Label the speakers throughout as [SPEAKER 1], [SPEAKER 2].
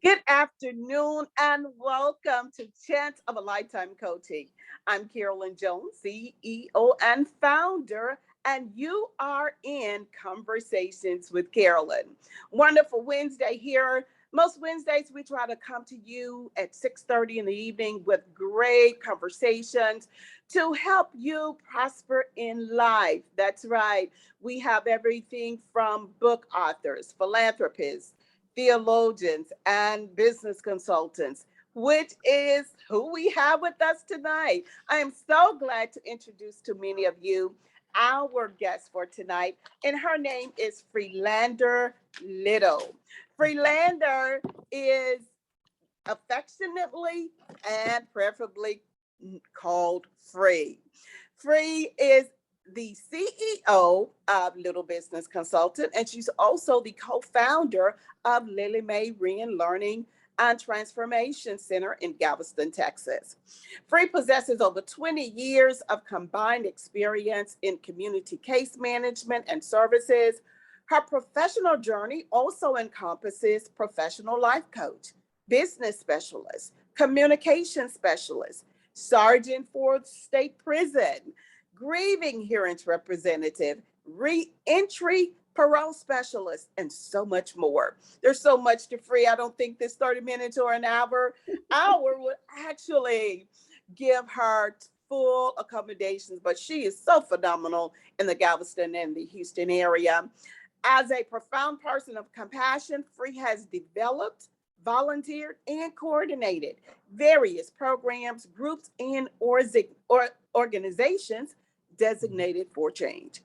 [SPEAKER 1] Good afternoon and welcome to Chance of a Lifetime Coaching. I'm Carolyn Jones, CEO and founder, and you are in Conversations with Carolyn. Wonderful Wednesday here. Most Wednesdays we try to come to you at 6:30 in the evening with great conversations to help you prosper in life. That's right. We have everything from book authors, philanthropists, theologians, and business consultants, which is who we have with us tonight. I am so glad to introduce to many of you our guest for tonight, and her name is Freelander Little. Freelander is affectionately and preferably called Free. Free is the CEO of Little Business Consultant, and she's also the co-founder of Lily Mae Learning and Transformation Center in Galveston, Texas. Free possesses over 20 years of combined experience in community case management and services. Her professional journey also encompasses professional life coach, business specialist, communication specialist, sergeant for state prison, grieving hearings representative, reentry parole specialist, and so much more. There's so much to Free. I don't think this 30 minutes or an hour would actually give her full accommodations, but she is so phenomenal in the Galveston and the Houston area. As a profound person of compassion, Free has developed, volunteered, and coordinated various programs, groups, and organizations designated for change.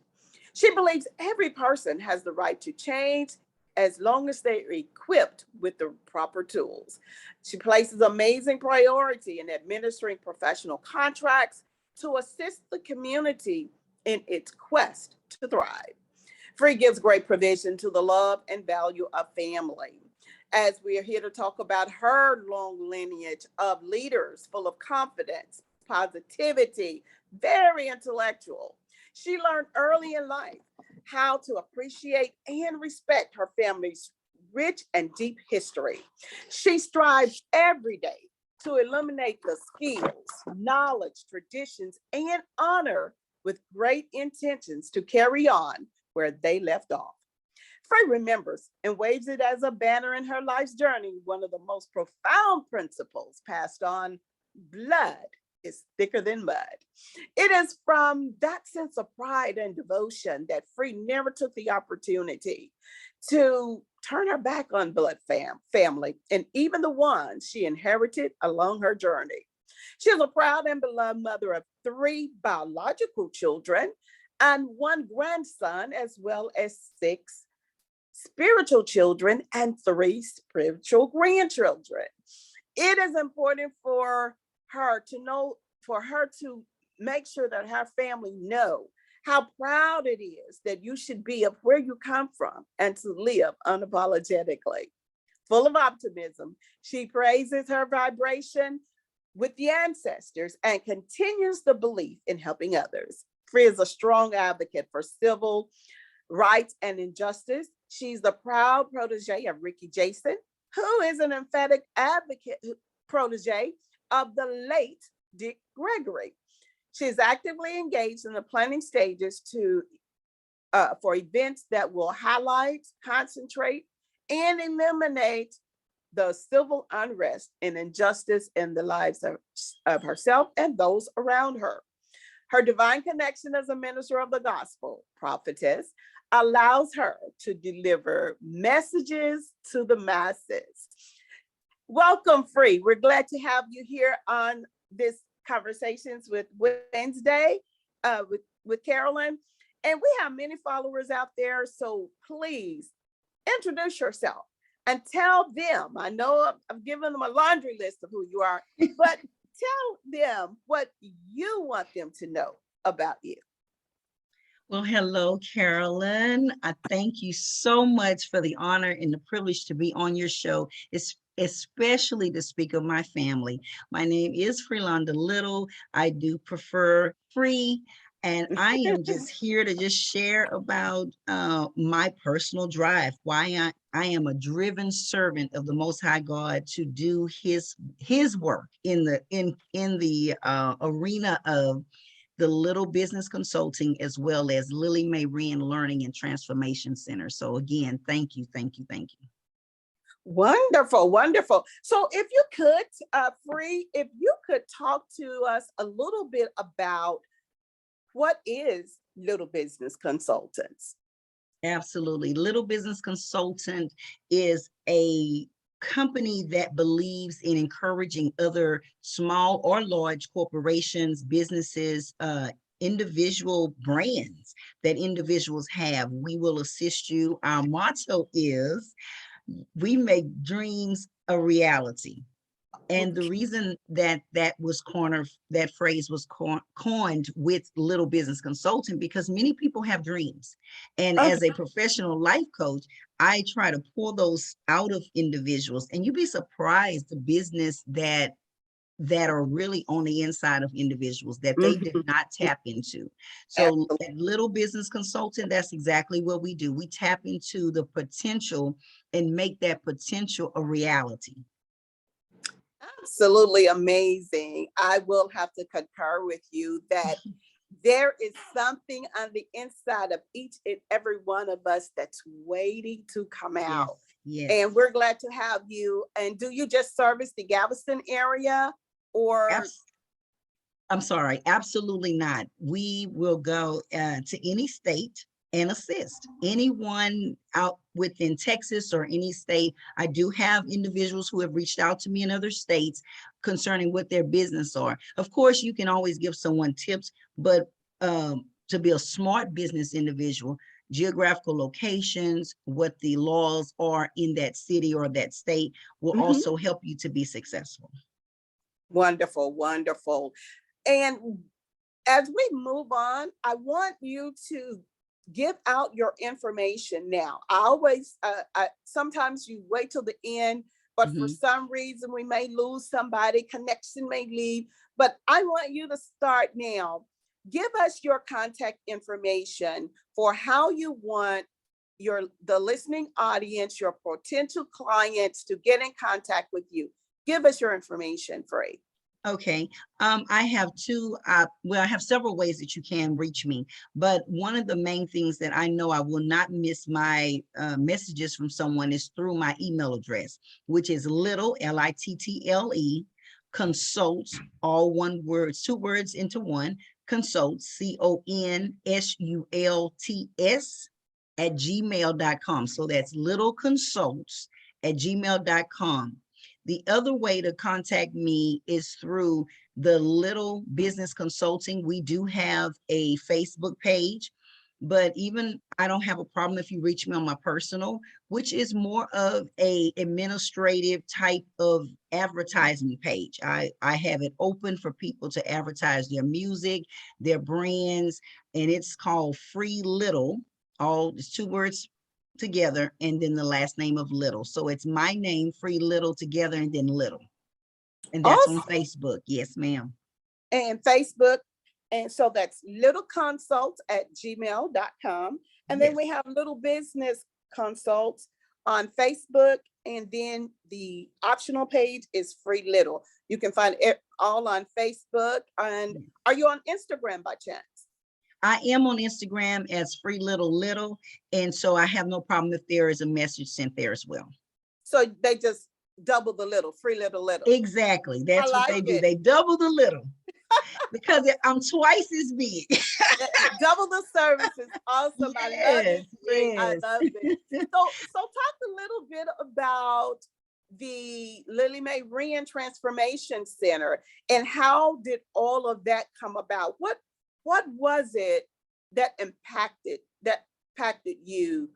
[SPEAKER 1] She believes every person has the right to change as long as they are equipped with the proper tools. She places amazing priority in administering professional contracts to assist the community in its quest to thrive. Free gives great provision to the love and value of family. As we are here to talk about her long lineage of leaders full of confidence, positivity, very intellectual. She learned early in life how to appreciate and respect her family's rich and deep history. She strives every day to eliminate the skills, knowledge, traditions, and honor with great intentions to carry on where they left off. Frey remembers and waves it as a banner in her life's journey. One of the most profound principles passed on: blood is thicker than mud. It is from that sense of pride and devotion that Free never took the opportunity to turn her back on family, and even the ones she inherited along her journey. She is a proud and beloved mother of three biological children and one grandson, as well as six spiritual children and three spiritual grandchildren. It is important for her to know, for her to make sure that her family know how proud it is that you should be of where you come from and to live unapologetically. Full of optimism, she praises her vibration with the ancestors and continues the belief in helping others. Free is a strong advocate for civil rights and injustice. She's the proud protege of Ricky Jason, who is an emphatic advocate protege of the late Dick Gregory. She is actively engaged in the planning stages for events that will highlight, concentrate, and eliminate the civil unrest and injustice in the lives of herself and those around her. Her divine connection as a minister of the gospel, prophetess, allows her to deliver messages to the masses. Welcome, Free. We're glad to have you here on this Conversations with Wednesday with Carolyn. And we have many followers out there, so please introduce yourself and tell them. I know I've given them a laundry list of who you are, but tell them what you want them to know about you.
[SPEAKER 2] Well, hello, Carolyn. I thank you so much for the honor and the privilege to be on your show, especially to speak of my family. My name is Freelanda Little. I do prefer Free, And I am just here to just share about my personal drive, why I am a driven servant of the Most High God to do His work in the arena of the Little Business Consulting, as well as Lily Mae Ryan Learning and Transformation Center. So again, thank you, thank you, thank you.
[SPEAKER 1] Wonderful, wonderful. So if you could, if you could talk to us a little bit about what is Little Business Consultants?
[SPEAKER 2] Absolutely. Little Business Consultant is a company that believes in encouraging other small or large corporations, businesses, individual brands that individuals have. We will assist you. Our motto is, we make dreams a reality. And the reason that that phrase was coined with Little Business Consultant, because many people have dreams. And
[SPEAKER 1] Okay.
[SPEAKER 2] as a professional life coach, I try to pull those out of individuals. And you'd be surprised the business that are really on the inside of individuals that they did not tap into. So
[SPEAKER 1] Absolutely.
[SPEAKER 2] at Little Business Consultant, that's exactly what we do. We tap into the potential and make that potential a reality.
[SPEAKER 1] Absolutely amazing. I will have to concur with you that there is something on the inside of each and every one of us that's waiting to come out.
[SPEAKER 2] Yes.
[SPEAKER 1] And we're glad to have you. And do you just service the Galveston area, or?
[SPEAKER 2] I'm sorry, absolutely not. We will go to any state and assist anyone out within Texas or any state. I do have individuals who have reached out to me in other states concerning what their business are. Of course, you can always give someone tips, but to be a smart business individual, geographical locations, what the laws are in that city or that state will also help you to be successful.
[SPEAKER 1] Wonderful, wonderful. And as we move on, I want you to give out your information now. I always, sometimes you wait till the end, but for some reason we may lose somebody, connection may leave, but I want you to start now. Give us your contact information for how you want the listening audience, your potential clients to get in contact with you. Give us your information, Free.
[SPEAKER 2] Okay. I have I have several ways that you can reach me, but one of the main things that I know I will not miss my messages from someone is through my email address, which is little, Little, consults, all one word, two words into one, consults, CONSULTS @gmail.com. So that's littleconsults@gmail.com. The other way to contact me is through the Little Business Consulting. We do have a Facebook page, but even I don't have a problem if you reach me on my personal, which is more of a administrative type of advertising page. I have it open for people to advertise their music, their brands, and it's called Free Little. It's two words together, and then the last name of Little. So it's my name, Free Little, together, and then Little. And that's on Facebook. Yes, ma'am.
[SPEAKER 1] And Facebook. And so that's littleconsult@gmail.com. And then we have Little Business Consults on Facebook. And then the optional page is Free Little. You can find it all on Facebook. And are you on Instagram by chance?
[SPEAKER 2] I am on Instagram as Free Little, and so I have no problem if there is a message sent there as well.
[SPEAKER 1] So they just double the little, Free Little.
[SPEAKER 2] Exactly. That's what they do. They double the little because I'm twice as big.
[SPEAKER 1] Double the service is awesome.
[SPEAKER 2] Yes,
[SPEAKER 1] I love it.
[SPEAKER 2] yes.
[SPEAKER 1] I love it. So talk a little bit about the Lily Mae Ryan Transformation Center and how did all of that come about? What was it that impacted you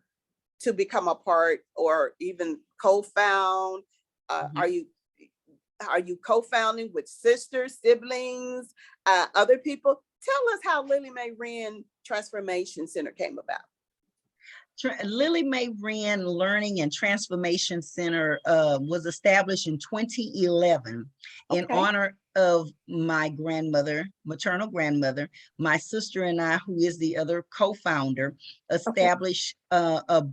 [SPEAKER 1] to become a part or even co-found? Are you co-founding with sisters, siblings, other people? Tell us how Lily Mae Ryan Transformation Center came about.
[SPEAKER 2] Lily Mae Wren Learning and Transformation Center was established in 2011 in
[SPEAKER 1] Okay.
[SPEAKER 2] honor of my grandmother, maternal grandmother. My sister and I, who is the other co-founder,
[SPEAKER 1] Okay.
[SPEAKER 2] established a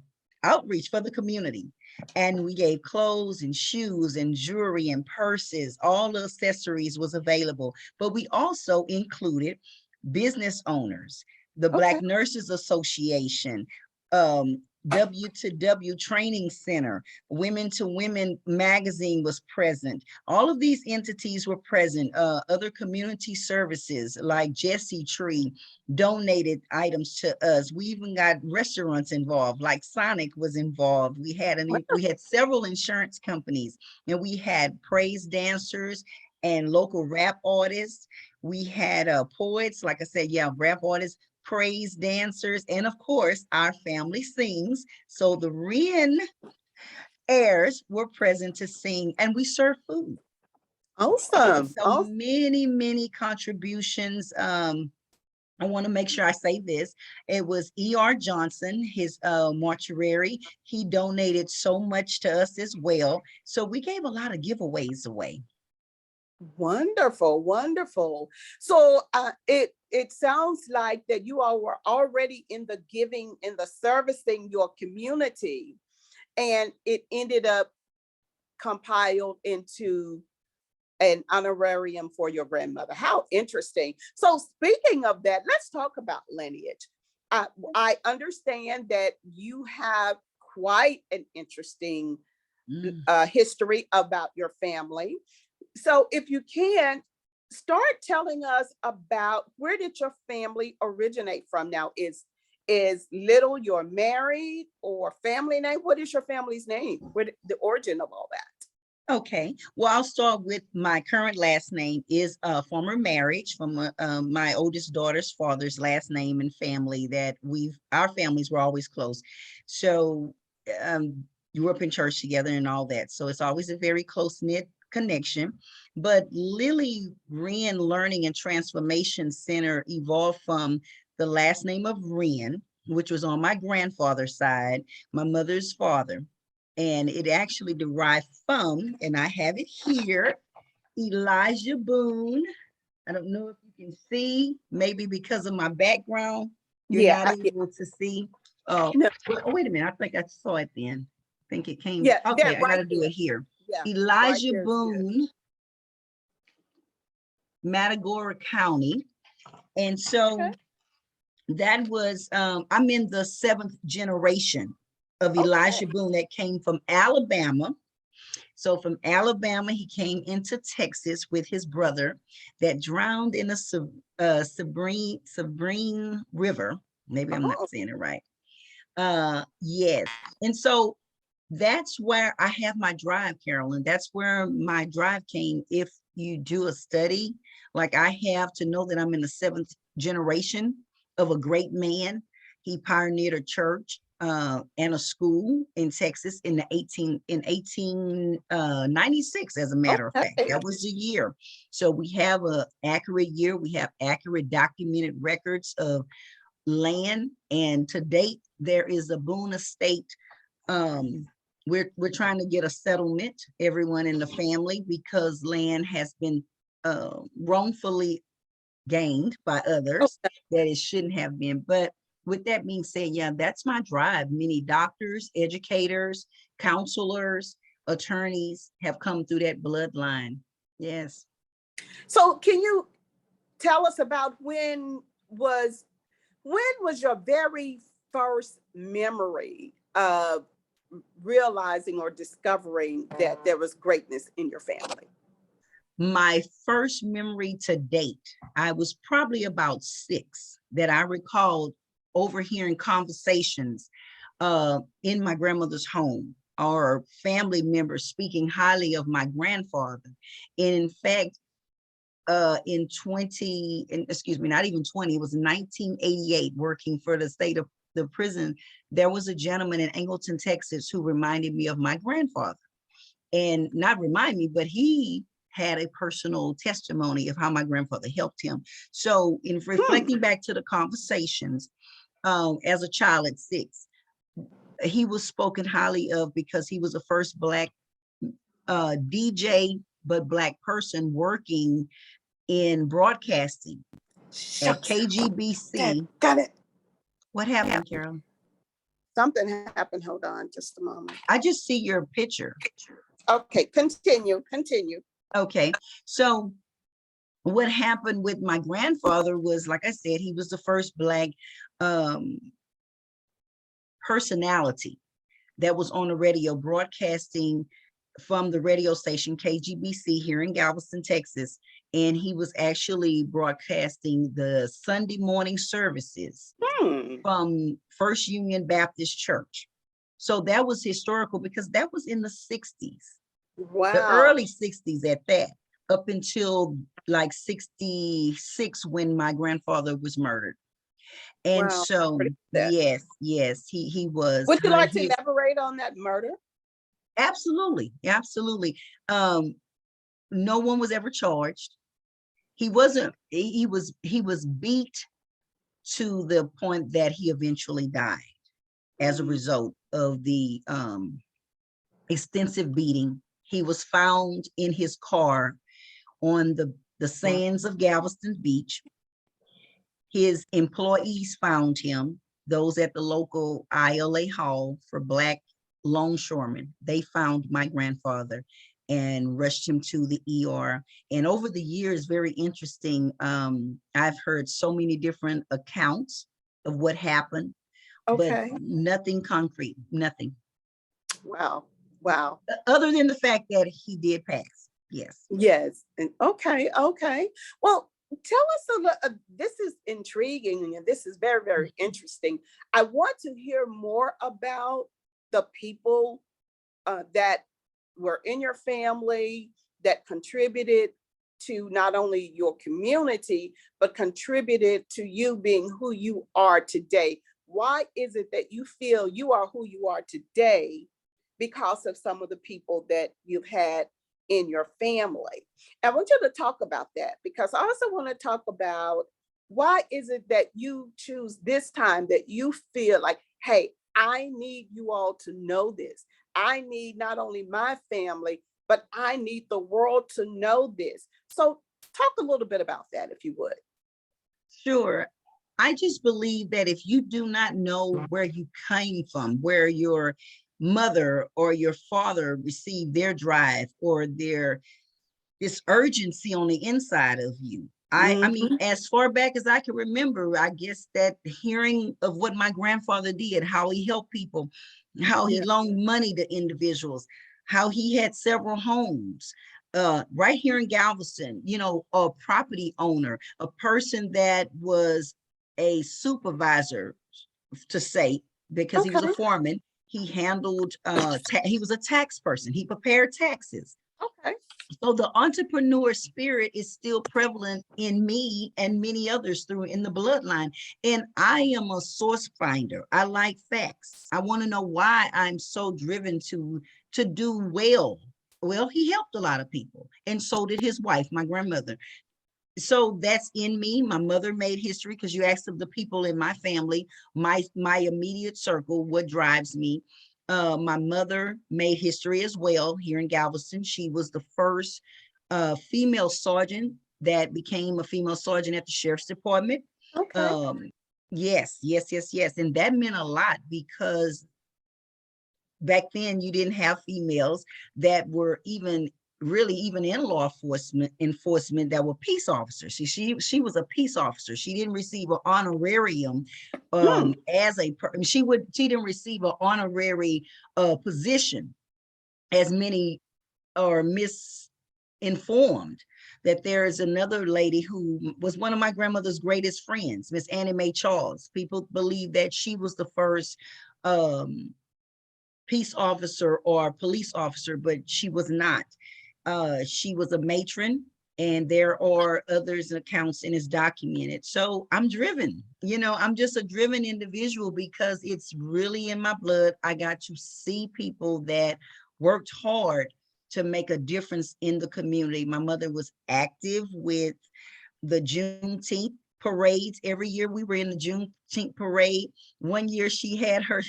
[SPEAKER 2] outreach for the community. And we gave clothes and shoes and jewelry and purses, all the accessories was available. But we also included business owners, the
[SPEAKER 1] Okay.
[SPEAKER 2] Black Nurses Association, um, W2W Training Center, Women to Women magazine was present. All of these entities were present. Other community services like Jesse Tree donated items to us. We even got restaurants involved, like Sonic was involved. We had several insurance companies, and we had praise dancers and local rap artists. We had poets, like I said, yeah, rap artists, praise dancers, and of course, our family sings. So the Wren heirs were present to sing, and we served food.
[SPEAKER 1] Awesome.
[SPEAKER 2] So
[SPEAKER 1] Awesome.
[SPEAKER 2] many contributions. I want to make sure I say this. It was E.R. Johnson, his mortuary. He donated so much to us as well. So we gave a lot of giveaways away.
[SPEAKER 1] Wonderful, wonderful. So it sounds like that you all were already in the giving, in the servicing your community, and it ended up compiled into an honorarium for your grandmother. How interesting. So speaking of that, let's talk about lineage. I understand that you have quite an interesting history about your family. So if you can, start telling us about where did your family originate from? Now, is Little your married or family name? What is your family's name? Where the origin of all that?
[SPEAKER 2] Okay, well, I'll start with my current last name is a former marriage from my oldest daughter's father's last name and family that our families were always close. So grew up in church together and all that. So it's always a very close-knit connection. But Lily Wren Learning and Transformation Center evolved from the last name of Wren, which was on my grandfather's side, my mother's father. And it actually derived from, and I have it here, Elijah Boone. I don't know if you can see, maybe because of my background, you're
[SPEAKER 1] Yeah,
[SPEAKER 2] not able to see. Oh,
[SPEAKER 1] no,
[SPEAKER 2] wait a minute. I think I saw it then. I think it came.
[SPEAKER 1] yeah,
[SPEAKER 2] Okay,
[SPEAKER 1] that
[SPEAKER 2] I got
[SPEAKER 1] right
[SPEAKER 2] to do
[SPEAKER 1] there.
[SPEAKER 2] it here.
[SPEAKER 1] Yeah, right
[SPEAKER 2] Elijah
[SPEAKER 1] there is good.
[SPEAKER 2] Boone, Matagorda County. And so
[SPEAKER 1] Okay.
[SPEAKER 2] that was, I'm in the 7th generation of Elijah
[SPEAKER 1] Okay.
[SPEAKER 2] Boone that came from Alabama. So from Alabama, he came into Texas with his brother that drowned in the Sabrine River. Maybe I'm not
[SPEAKER 1] Oh,
[SPEAKER 2] saying it right. Yes. And so that's where I have my drive, Carolyn. That's where my drive came. If you do a study, like I have, to know that I'm in the 7th generation of a great man. He pioneered a church and a school in Texas in 1896, as a matter of fact.
[SPEAKER 1] okay.
[SPEAKER 2] That was the year. So we have an accurate year. We have accurate documented records of land. And to date, there is a Boone estate. We're trying to get a settlement, everyone in the family, because land has been wrongfully gained by others
[SPEAKER 1] Okay.
[SPEAKER 2] that it shouldn't have been. But with that being said, yeah, that's my drive. Many doctors, educators, counselors, attorneys have come through that bloodline. Yes.
[SPEAKER 1] So can you tell us about when was your very first memory of realizing or discovering that there was greatness in your family?
[SPEAKER 2] My first memory to date, I was probably about 6, that I recalled overhearing conversations in my grandmother's home, or family members speaking highly of my grandfather. And in fact, excuse me, not even 20, it was 1988, working for the state of the prison, there was a gentleman in Angleton, Texas, who reminded me of my grandfather. And not remind me, but he had a personal testimony of how my grandfather helped him. So in reflecting back to the conversations, as a child at 6, he was spoken highly of because he was the first Black DJ, but Black person working in broadcasting at
[SPEAKER 1] Shucks. Dad,
[SPEAKER 2] KGBC.
[SPEAKER 1] got it.
[SPEAKER 2] What happened, Carol?
[SPEAKER 1] Something happened. Hold on just a moment.
[SPEAKER 2] I just see your picture.
[SPEAKER 1] Okay, continue.
[SPEAKER 2] Okay, so what happened with my grandfather was, like I said, he was the first Black um, personality that was on the radio broadcasting from the radio station KGBC here in Galveston, Texas. And he was actually broadcasting the Sunday morning services from First Union Baptist Church. So that was historical because that was in the 60s, the
[SPEAKER 1] Wow.
[SPEAKER 2] early 60s at that, up until like 66 when my grandfather was murdered. And
[SPEAKER 1] Wow.
[SPEAKER 2] so,
[SPEAKER 1] That.
[SPEAKER 2] yes, he was.
[SPEAKER 1] Would you like to elaborate on that murder?
[SPEAKER 2] Absolutely, absolutely. No one was ever charged. He wasn't, he was beat to the point that he eventually died as a result of the extensive beating. He was found in his car on the sands of Galveston Beach. His employees found him, those at the local ILA hall for Black longshoremen. They found my grandfather and rushed him to the ER. And over the years, very interesting, I've heard so many different accounts of what happened, but
[SPEAKER 1] Okay.
[SPEAKER 2] nothing concrete, nothing.
[SPEAKER 1] Wow. Wow.
[SPEAKER 2] Other than the fact that he did pass. Yes.
[SPEAKER 1] Yes. And okay. Well, tell us a little. This is intriguing and this is very, very interesting. I want to hear more about the people that were in your family that contributed to not only your community, but contributed to you being who you are today. Why is it that you feel you are who you are today because of some of the people that you've had in your family? I want you to talk about that because I also want to talk about why is it that you choose this time that you feel like, hey, I need you all to know this. I need not only my family, but I need the world to know this. So talk a little bit about that, if you would.
[SPEAKER 2] Sure. I just believe that if you do not know where you came from, where your mother or your father received their drive or this urgency on the inside of you. I mean, as far back as I can remember, I guess that hearing of what my grandfather did, how he helped people, how he loaned money to individuals, how he had several homes, right here in Galveston, you know, a property owner, a person that was a supervisor, to say, because he was a
[SPEAKER 1] Okay.
[SPEAKER 2] foreman. He handled, he was a tax person. He prepared taxes.
[SPEAKER 1] Okay.
[SPEAKER 2] So the entrepreneur spirit is still prevalent in me and many others through in the bloodline. And I am a source finder. I like facts. I want to know why I'm so driven to do well. Well, he helped a lot of people, and so did his wife, my grandmother. So that's in me. My mother made history, because you asked of the people in my family, my immediate circle, what drives me. My mother made history as well here in Galveston. She was the first female sergeant that became a female sergeant at the sheriff's department.
[SPEAKER 1] Okay.
[SPEAKER 2] Yes. And that meant a lot because back then you didn't have females that were even really even in law enforcement that were peace officers. She was a peace officer. She didn't receive an honorarium as a she didn't receive an honorary position, as many are misinformed that there is another lady who was one of my grandmother's greatest friends, Miss Annie Mae Charles. People believe that she was the first peace officer or police officer, but she was not. She was a matron, and there are others accounts and it's documented. So I'm driven, you know, I'm just a driven individual because it's really in my blood. I got to see people that worked hard to make a difference in the community. My mother was active with the Juneteenth parades. Every year we were in the Juneteenth parade. One year she had her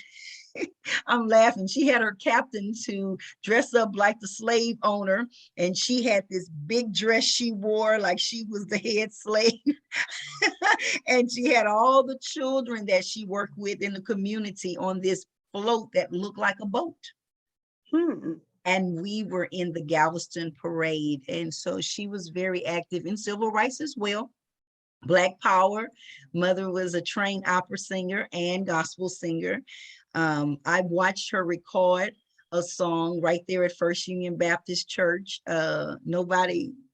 [SPEAKER 2] I'm laughing. She had her captain to dress up like the slave owner, and she had this big dress she wore like she was the head slave. And she had all the children that she worked with in the community on this float that looked like a boat.
[SPEAKER 1] Hmm.
[SPEAKER 2] And we were in the Galveston parade. And so she was very active in civil rights as well. Black Power. Mother was a trained opera singer and gospel singer. I watched her record a song right there at First Union Baptist Church.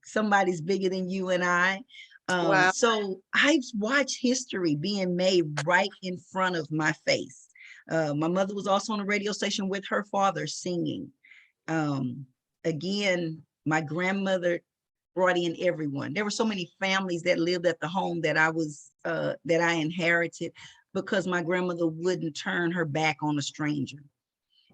[SPEAKER 2] Somebody's bigger than you and I.
[SPEAKER 1] Wow.
[SPEAKER 2] So I've watched history being made right in front of my face. My mother was also on a radio station with her father singing. Again, my grandmother brought in everyone. There were so many families that lived at the home that I inherited because my grandmother wouldn't turn her back on a stranger.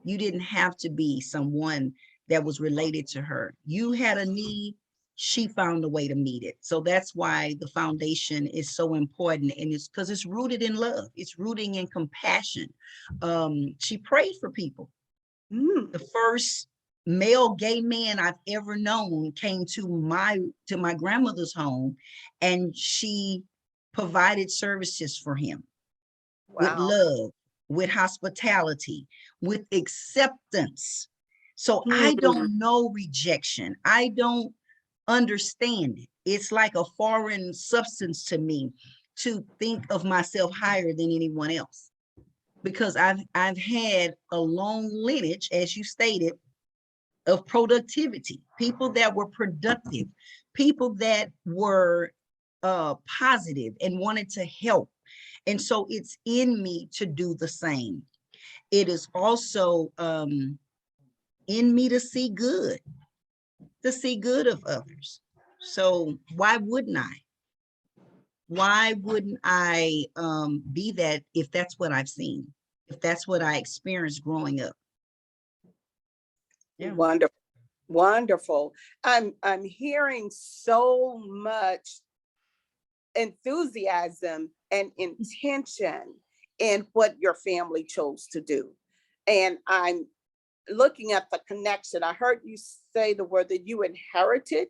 [SPEAKER 2] You didn't have to be someone that was related to her. You had a need, she found a way to meet it. So that's why the foundation is so important. And it's because it's rooted in love. It's rooting in compassion. She prayed for people.
[SPEAKER 1] Mm.
[SPEAKER 2] The first male gay man I've ever known came to my grandmother's home, and she provided services for him with
[SPEAKER 1] Wow.
[SPEAKER 2] love, with hospitality, with acceptance. So I
[SPEAKER 1] Hmm.
[SPEAKER 2] don't know rejection. I don't understand it. It's like a foreign substance to me to think of myself higher than anyone else, because I've had a long lineage, as you stated, of productivity, people that were productive, people that were positive and wanted to help. And so it's in me to do the same. It is also in me to see good of others. So why wouldn't I? Why wouldn't I be that if that's what I've seen, if that's what I experienced growing up? Yeah.
[SPEAKER 1] Wonderful. Wonderful. I'm hearing so much enthusiasm and intention in what your family chose to do. And I'm looking at the connection. I heard you say the word that you inherited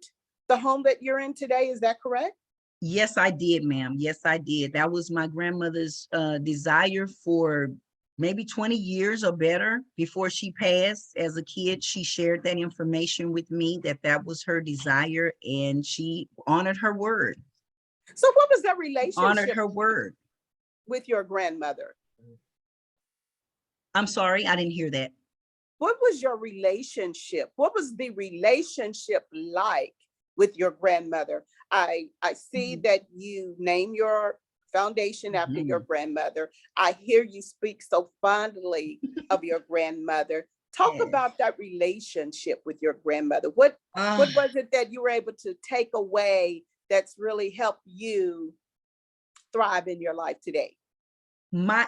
[SPEAKER 1] the home that you're in today. Is that correct?
[SPEAKER 2] Yes, I did, ma'am. Yes, I did. That was my grandmother's desire for maybe 20 years or better before she passed. As a kid, she shared that information with me, that that was her desire, and she honored her word.
[SPEAKER 1] So, what was that
[SPEAKER 2] Honored
[SPEAKER 1] relationship
[SPEAKER 2] her word.
[SPEAKER 1] with your grandmother?
[SPEAKER 2] I'm sorry, I didn't hear that.
[SPEAKER 1] What was your relationship? What was the relationship like with your grandmother? I see
[SPEAKER 2] Mhm.
[SPEAKER 1] that you name your foundation after your
[SPEAKER 2] Mhm.
[SPEAKER 1] grandmother. I hear you speak so fondly of your grandmother. Talk
[SPEAKER 2] Yeah.
[SPEAKER 1] about that relationship with your grandmother. What was it that you were able to take away that's really helped you thrive in your life today?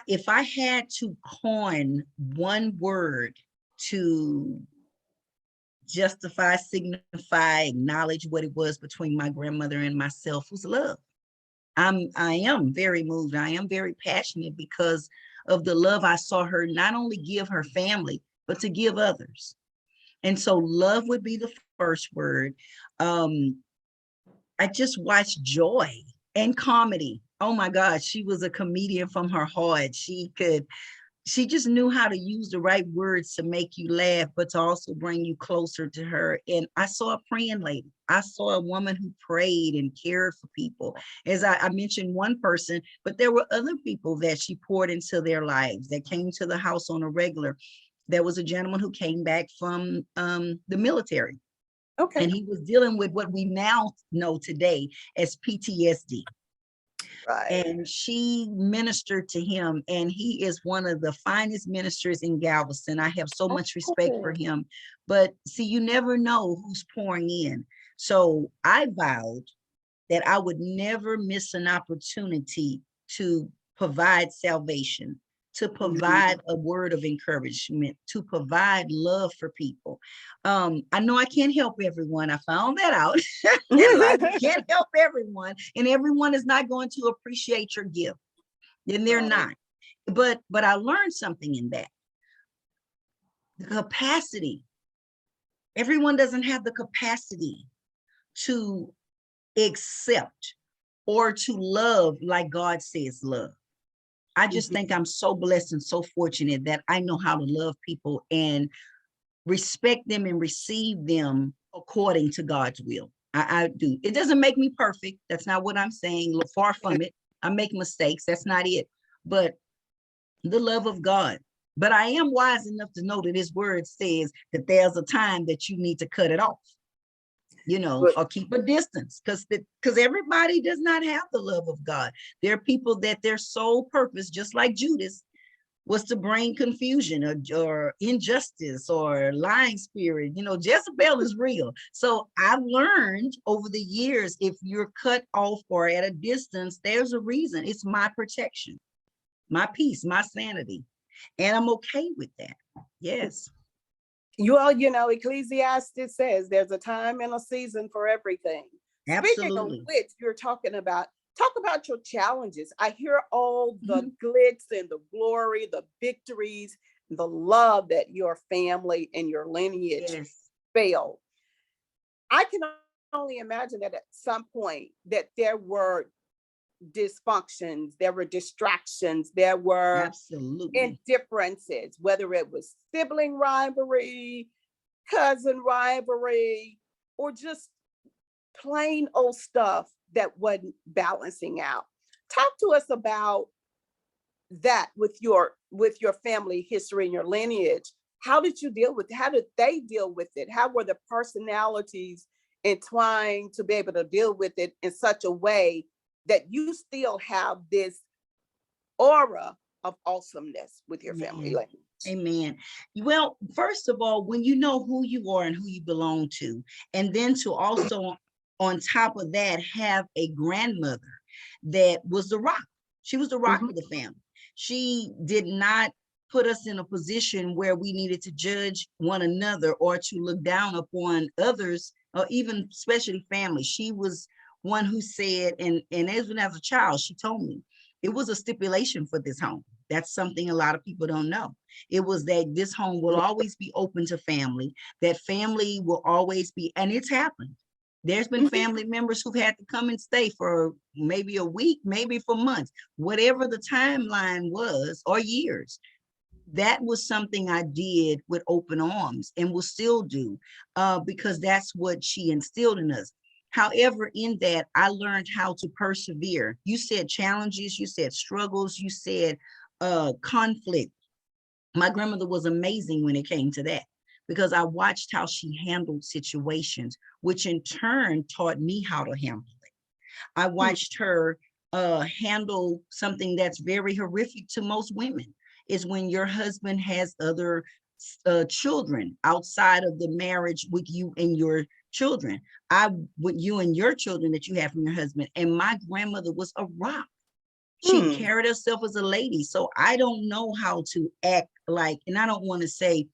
[SPEAKER 2] If I had to coin one word to justify, signify, acknowledge what it was between my grandmother and myself, was love. I am very moved. I am very passionate because of the love I saw her not only give her family, but to give others. And so love would be the first word. Um, I just watched joy and comedy. Oh my God, she was a comedian from her heart. She just knew how to use the right words to make you laugh, but to also bring you closer to her. And I saw a praying lady. I saw a woman who prayed and cared for people. As I mentioned one person, but there were other people that she poured into their lives that came to the house on a regular. There was a gentleman who came back from the military,
[SPEAKER 1] Okay.
[SPEAKER 2] and he was dealing with what we now know today as PTSD.
[SPEAKER 1] Right.
[SPEAKER 2] And she ministered to him, and he is one of the finest ministers in Galveston. I have so much respect for
[SPEAKER 1] Oh.
[SPEAKER 2] him. But see, you never know who's pouring in. So I vowed that I would never miss an opportunity to provide salvation, to
[SPEAKER 1] Mhm.
[SPEAKER 2] provide a word of encouragement, to provide love for people. I know I can't help everyone. I found that out in life. You can't help everyone, and everyone is not going to appreciate your gift. Then they're
[SPEAKER 1] Right.
[SPEAKER 2] not. But I learned something in that. The capacity. Everyone doesn't have the capacity to accept or to love like God says love. I just think I'm so blessed and so fortunate that I know how to love people and respect them and receive them according to God's will. I do. It doesn't make me perfect. That's not what I'm saying. Far from it. I make mistakes. That's not it. But the love of God. But I am wise enough to know that his word says that there's a time that you need to cut it off, or keep a distance, because everybody does not have the love of God. There are people that their sole purpose, just like Judas, was to bring confusion or injustice or lying spirit. Jezebel is real. So I've learned over the years, if you're cut off or at a distance, there's a reason. It's my protection, my peace, my sanity. And I'm okay with that. Yes.
[SPEAKER 1] Ecclesiastes says there's a time and a season for everything. Speaking of
[SPEAKER 2] Absolutely.
[SPEAKER 1] which, you're talk about your challenges. I hear all the
[SPEAKER 2] Mhm.
[SPEAKER 1] glitz and the glory, the victories, the love that your family and your lineage
[SPEAKER 2] Yes.
[SPEAKER 1] felt. I can only imagine that at some point that there were dysfunctions, there were distractions, there were
[SPEAKER 2] Absolutely.
[SPEAKER 1] indifferences, whether it was sibling rivalry, cousin rivalry, or just plain old stuff that wasn't balancing out. Talk to us about that with your family history and your lineage. How did you deal with it? How did they deal with it? How were the personalities entwined to be able to deal with it in such a way that you still have this aura of awesomeness with your family
[SPEAKER 2] Amen.
[SPEAKER 1] lineage?
[SPEAKER 2] Amen. Well, first of all, when you know who you are and who you belong to, and then to also, on top of that, have a grandmother that was the rock. She was the rock
[SPEAKER 1] Mhm.
[SPEAKER 2] of the family. She did not put us in a position where we needed to judge one another or to look down upon others, or even especially family. She was one who said, and even as a child, she told me it was a stipulation for this home. That's something a lot of people don't know. It was that this home will always be open to family, that family will always be, and it's happened. There's been
[SPEAKER 1] Mhm.
[SPEAKER 2] family members who've had to come and stay for maybe a week, maybe for months, whatever the timeline was, or years. That was something I did with open arms and will still do, because that's what she instilled in us. However, in that, I learned how to persevere. You said challenges, you said struggles, you said conflict. My grandmother was amazing when it came to that, because I watched how she handled situations, which in turn taught me how to handle it. I watched her handle something that's very horrific to most women, is when your husband has other children outside of the marriage with you and your children. With you and your children that you have from your husband. And my grandmother was a rock. She
[SPEAKER 1] Hmm.
[SPEAKER 2] carried herself as a lady. So I don't know how to act like, and I don't want to say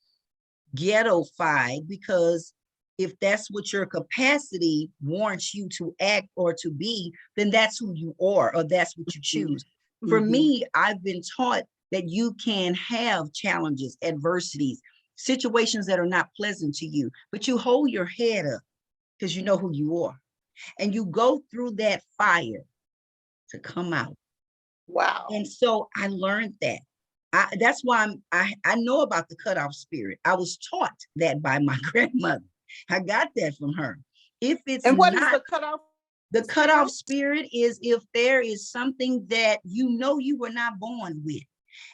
[SPEAKER 2] ghetto-fied, because if that's what your capacity warrants you to act or to be, then that's who you are, or that's what you choose. For
[SPEAKER 1] Mm-hmm.
[SPEAKER 2] me, I've been taught that you can have challenges, adversities, situations that are not pleasant to you, but you hold your head up because you know who you are. And you go through that fire to come out.
[SPEAKER 1] Wow.
[SPEAKER 2] And so I learned that. That's why I know about the cutoff spirit. I was taught that by my grandmother. I got that from her. If it's
[SPEAKER 1] And what is
[SPEAKER 2] not,
[SPEAKER 1] the cutoff
[SPEAKER 2] the cutoff
[SPEAKER 1] spirit?
[SPEAKER 2] spirit is if there is something that you know you were not born with.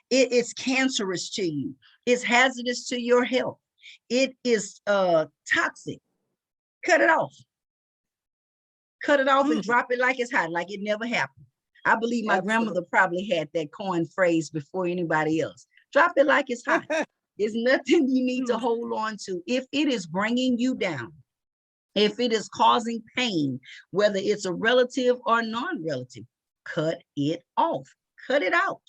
[SPEAKER 2] It's cancerous to you. It's hazardous to your health. It is toxic. Cut it off. Cut it off and
[SPEAKER 1] Mm,
[SPEAKER 2] drop it like it's hot, like it never happened. I believe my
[SPEAKER 1] absolutely.
[SPEAKER 2] grandmother probably had that coin phrase before anybody else. Drop it like it's hot. There's nothing you need to
[SPEAKER 1] Hmm.
[SPEAKER 2] hold on to. If it is bringing you down, if it is causing pain, whether it's a relative or non-relative, cut it off. Cut it out.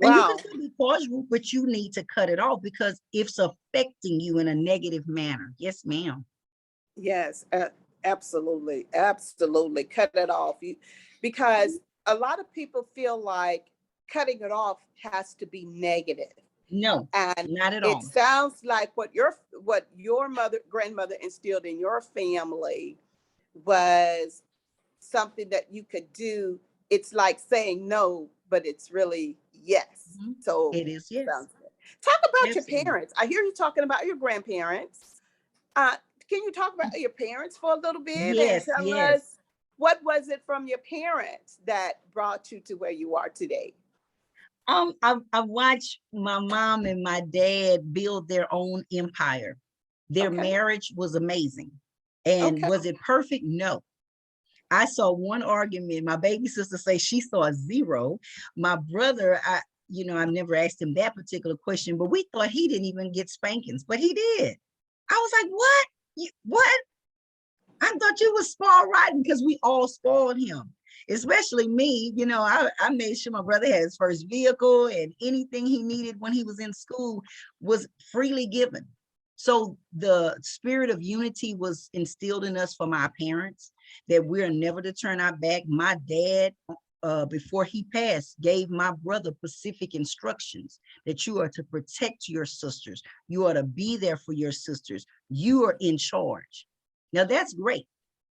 [SPEAKER 2] And you can
[SPEAKER 1] Wow.
[SPEAKER 2] still be cordial, but you need to cut it off because it's affecting you in a negative manner. Yes, ma'am.
[SPEAKER 1] Yes, absolutely. Absolutely. Cut it off. Because a lot of people feel like cutting it off has to be negative.
[SPEAKER 2] No,
[SPEAKER 1] And
[SPEAKER 2] not at
[SPEAKER 1] it
[SPEAKER 2] all.
[SPEAKER 1] sounds like what your grandmother instilled in your family was something that you could do. It's like saying no, but it's really yes.
[SPEAKER 2] Mhm.
[SPEAKER 1] So
[SPEAKER 2] It is, yes.
[SPEAKER 1] sounds good. Talk about your
[SPEAKER 2] Absolutely.
[SPEAKER 1] parents. I hear you talking about your grandparents. Uh, can you talk about your parents for a little bit and
[SPEAKER 2] Yes,
[SPEAKER 1] tell
[SPEAKER 2] yes.
[SPEAKER 1] us what was it from your parents that brought you to where you are today?
[SPEAKER 2] I watched my mom and my dad build their own empire. Their
[SPEAKER 1] Okay.
[SPEAKER 2] marriage was amazing. And
[SPEAKER 1] Okay.
[SPEAKER 2] was it perfect? No. I saw one argument. My baby sister say she saw a zero. My brother, I've never asked him that particular question, but we thought he didn't even get spankings, but he did. I was like, what? What? I thought you was spoiled rotten because we all spoiled him, especially me. I made sure my brother had his first vehicle and anything he needed when he was in school was freely given. So the spirit of unity was instilled in us from our parents that we're never to turn our back. My dad, before he passed, gave my brother specific instructions that you are to protect your sisters. You are to be there for your sisters. You are in charge. Now that's great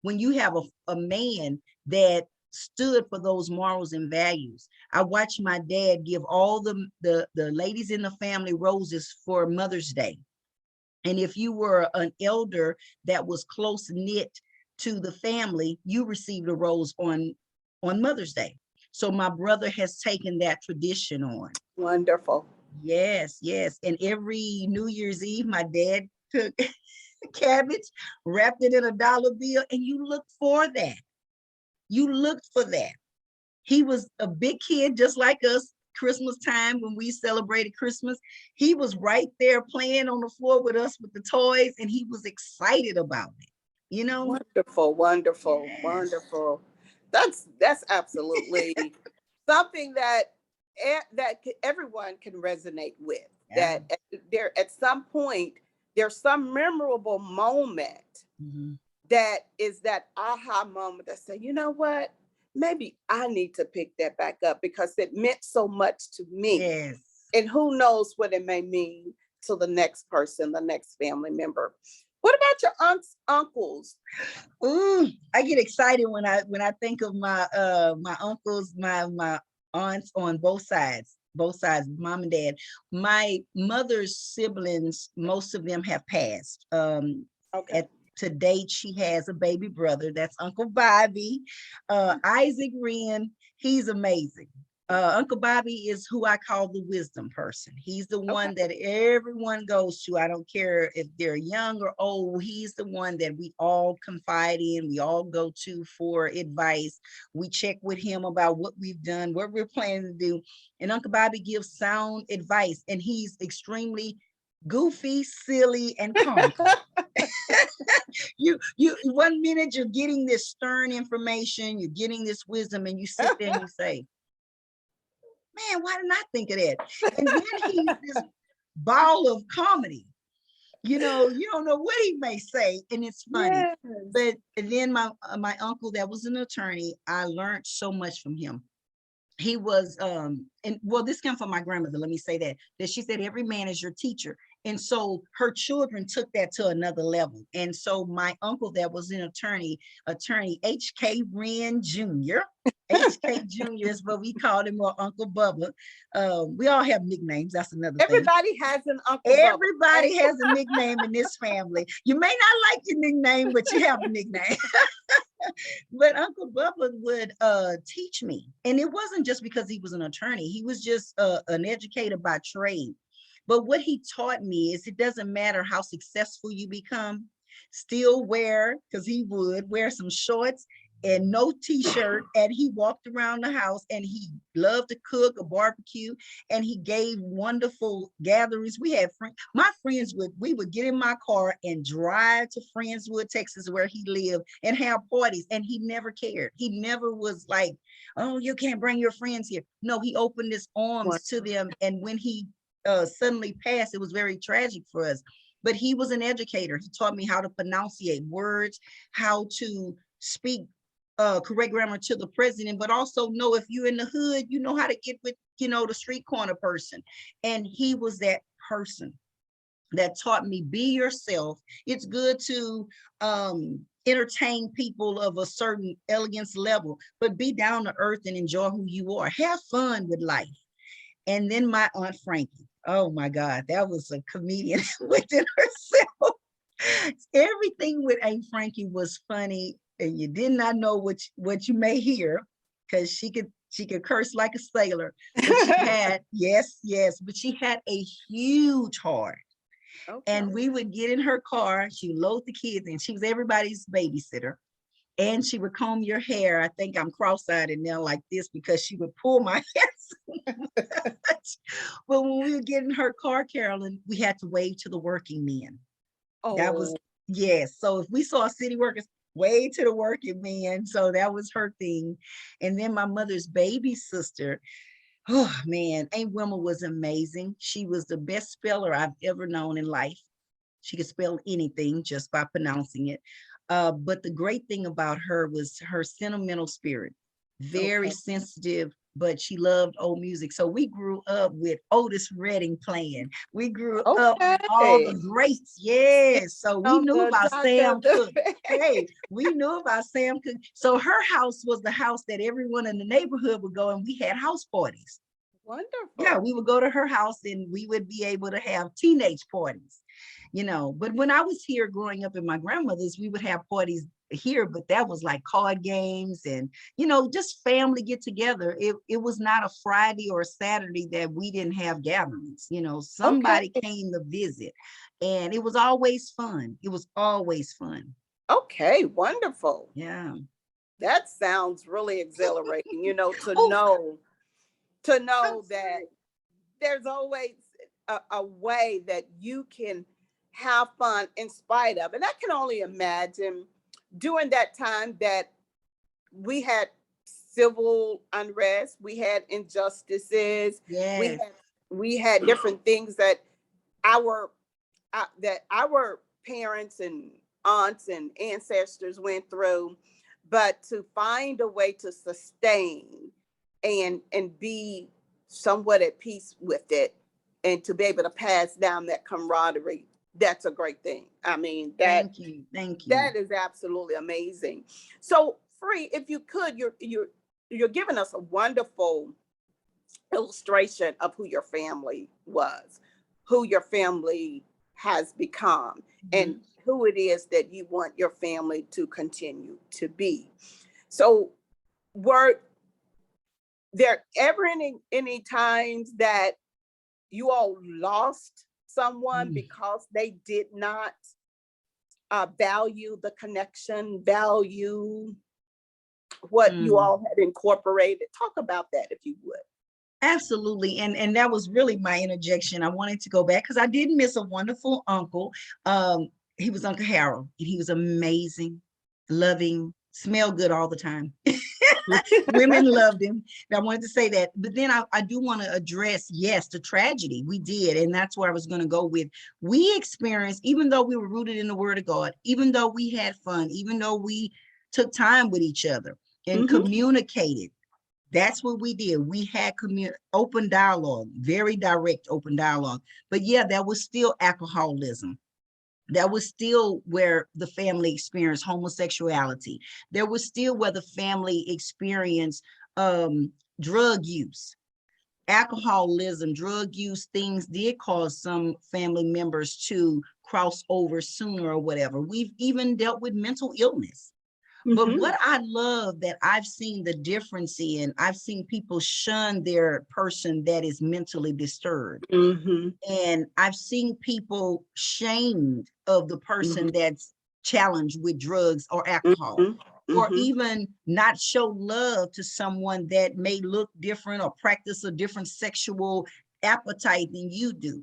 [SPEAKER 2] when you have a man that stood for those morals and values. I watched my dad give all the ladies in the family roses for Mother's Day. And if you were an elder that was close knit to the family, you received a rose on Mother's Day. So my brother has taken that tradition on.
[SPEAKER 1] Wonderful.
[SPEAKER 2] Yes, yes. And every New Year's Eve, my dad took cabbage, wrapped it in a dollar bill, and you look for that. You looked for that. He was a big kid, just like us. Christmas time when we celebrated Christmas, he was right there playing on the floor with us with the toys, and he was excited about it. You know?
[SPEAKER 1] Wonderful, wonderful,
[SPEAKER 2] Yes.
[SPEAKER 1] wonderful. That's absolutely something that everyone can resonate with.
[SPEAKER 2] Yeah.
[SPEAKER 1] That there at some point there's some memorable moment
[SPEAKER 2] Mhm.
[SPEAKER 1] that is that aha moment that say, you know what, maybe I need to pick that back up because it meant so much to me,
[SPEAKER 2] Yes.
[SPEAKER 1] and who knows what it may mean to the next person, the next family member. What about your aunts, uncles?
[SPEAKER 2] Ooh, I get excited when I think of my uncles, my aunts on both sides, mom and dad. My mother's siblings, most of them have passed.
[SPEAKER 1] Okay.
[SPEAKER 2] At to date, she has a baby brother. That's Uncle Bobby. Isaac Wren, he's amazing. Uncle Bobby is who I call the wisdom person. He's the
[SPEAKER 1] Okay.
[SPEAKER 2] one that everyone goes to. I don't care if they're young or old. He's the one that we all confide in. We all go to for advice. We check with him about what we've done, what we're planning to do. And Uncle Bobby gives sound advice, and he's extremely goofy, silly, and comical. You 1 minute you're getting this stern information, you're getting this wisdom, and you sit there and you say, man, why didn't I think of that? And then he's this ball of comedy. You don't know what he may say, and it's funny.
[SPEAKER 1] Yes.
[SPEAKER 2] But then my uncle that was an attorney, I learned so much from him. He was and well, this comes from my grandmother, let me say that she said every man is your teacher, and so her children took that to another level. And so my uncle that was an attorney HK Wren Jr. HK Jr. is what we called him, or Uncle Bubba. We all have nicknames, that's another thing.
[SPEAKER 1] Everybody has an Uncle Bubba.
[SPEAKER 2] Everybody has a nickname in this family. You may not like your nickname, but you have a nickname. But Uncle Bubba would teach me. And it wasn't just because he was an attorney, he was just an educator by trade. But what he taught me is it doesn't matter how successful you become, still wear, because he would wear some shorts and no t-shirt, and he walked around the house, and he loved to cook a barbecue, and he gave wonderful gatherings. We had friends, my friends we would get in my car and drive to Friendswood, Texas, where he lived, and have parties, and he never cared. He never was like, oh, you can't bring your friends here. No, he opened his arms to them. And when he suddenly passed, it was very tragic for us. But he was an educator. He taught me how to pronunciate words, how to speak correct grammar to the president, but also know if you're in the hood, you know how to get with the street corner person. And he was that person that taught me, be yourself. It's good to entertain people of a certain elegance level, but be down to earth and enjoy who you are. Have fun with life. And then my Aunt Frankie. Oh my God, that was a comedian within herself. Everything with Aunt Frankie was funny, and you did not know what you may hear, because she could curse like a sailor. But she had, yes, but she had a huge heart. And
[SPEAKER 1] Okay.
[SPEAKER 2] we would get in her car, she would load the kids in. She was everybody's babysitter. And she would comb your hair. I think I'm cross-eyed now like this because she would pull my hair so much. But when we would get in her car, Carolyn, we had to wave to the working men. That was,
[SPEAKER 1] Oh,
[SPEAKER 2] yes. So if we saw city workers, wave to the working men. So that was her thing. And then my mother's baby sister, oh man, Aunt Wilma was amazing. She was the best speller I've ever known in life. She could spell anything just by pronouncing it. But the great thing about her was her sentimental spirit, very
[SPEAKER 1] okay.
[SPEAKER 2] sensitive, but she loved old music. So we grew up with Otis Redding playing. We grew up with all the
[SPEAKER 1] Okay.
[SPEAKER 2] greats. Yes. So we
[SPEAKER 1] On
[SPEAKER 2] knew
[SPEAKER 1] the
[SPEAKER 2] about
[SPEAKER 1] dock
[SPEAKER 2] Sam
[SPEAKER 1] of the
[SPEAKER 2] Cooke. Hey, we knew about Sam Cooke. So her house was the house that everyone in the neighborhood would go, and we had house parties. Yeah,
[SPEAKER 1] Wonderful.
[SPEAKER 2] we would go to her house and we would be able to have teenage parties, But when I was here growing up in my grandmother's, we would have parties here, but that was like card games and, just family get together. It was not a Friday or a Saturday that we didn't have gatherings.
[SPEAKER 1] Okay.
[SPEAKER 2] Somebody came to visit, and it was always fun. It was always fun.
[SPEAKER 1] Okay. Wonderful.
[SPEAKER 2] Yeah.
[SPEAKER 1] That sounds really exhilarating, to
[SPEAKER 2] Oh,
[SPEAKER 1] know
[SPEAKER 2] I'm
[SPEAKER 1] that
[SPEAKER 2] sorry.
[SPEAKER 1] there's always a way that you can have fun in spite of. And I can only imagine during that time that we had civil unrest, we had injustices, we
[SPEAKER 2] Yes.
[SPEAKER 1] had we had different things that our our parents and aunts and ancestors went through, but to find a way to sustain and be somewhat at peace with it, and to be able to pass down that camaraderie, that's a great thing. I mean, that
[SPEAKER 2] Thank you. Thank you.
[SPEAKER 1] that is absolutely amazing. So, Free, if you could, you're giving us a wonderful illustration of who your family was, who your family has become, and
[SPEAKER 2] Mhm.
[SPEAKER 1] who it is that you want your family to continue to be. So, were there ever any times that you all lost someone
[SPEAKER 2] Mm.
[SPEAKER 1] because they did not value the connection, value what you
[SPEAKER 2] Mm.
[SPEAKER 1] all had incorporated? Talk about that if you would.
[SPEAKER 2] Absolutely. And that was really my interjection. I wanted to go back because I did miss a wonderful uncle. He was Uncle Harold, and he was amazing, loving, smelled good all the time. Women loved him. And I wanted to say that. But then I do want to address, yes, the tragedy. We did. And that's where I was going to go with. We experienced, even though we were rooted in the word of God, even though we had fun, even though we took time with each other and
[SPEAKER 1] Mm-hmm.
[SPEAKER 2] communicated. That's what we did. We had open dialogue, very direct open dialogue. But yeah, that was still alcoholism. That was still where the family experienced homosexuality. There was still where the family experienced drug use. Alcoholism, drug use, things did cause some family members to cross over sooner or whatever. We've even dealt with mental illness. But
[SPEAKER 1] Mm-hmm.
[SPEAKER 2] what I love that I've seen the difference in, I've seen people shun their person that is mentally disturbed.
[SPEAKER 1] Mm-hmm.
[SPEAKER 2] And I've seen people shamed of the person that's challenged with drugs or alcohol,
[SPEAKER 1] Mm-hmm.
[SPEAKER 2] or
[SPEAKER 1] Mm-hmm.
[SPEAKER 2] even not show love to someone that may look different or practice a different sexual appetite than you do.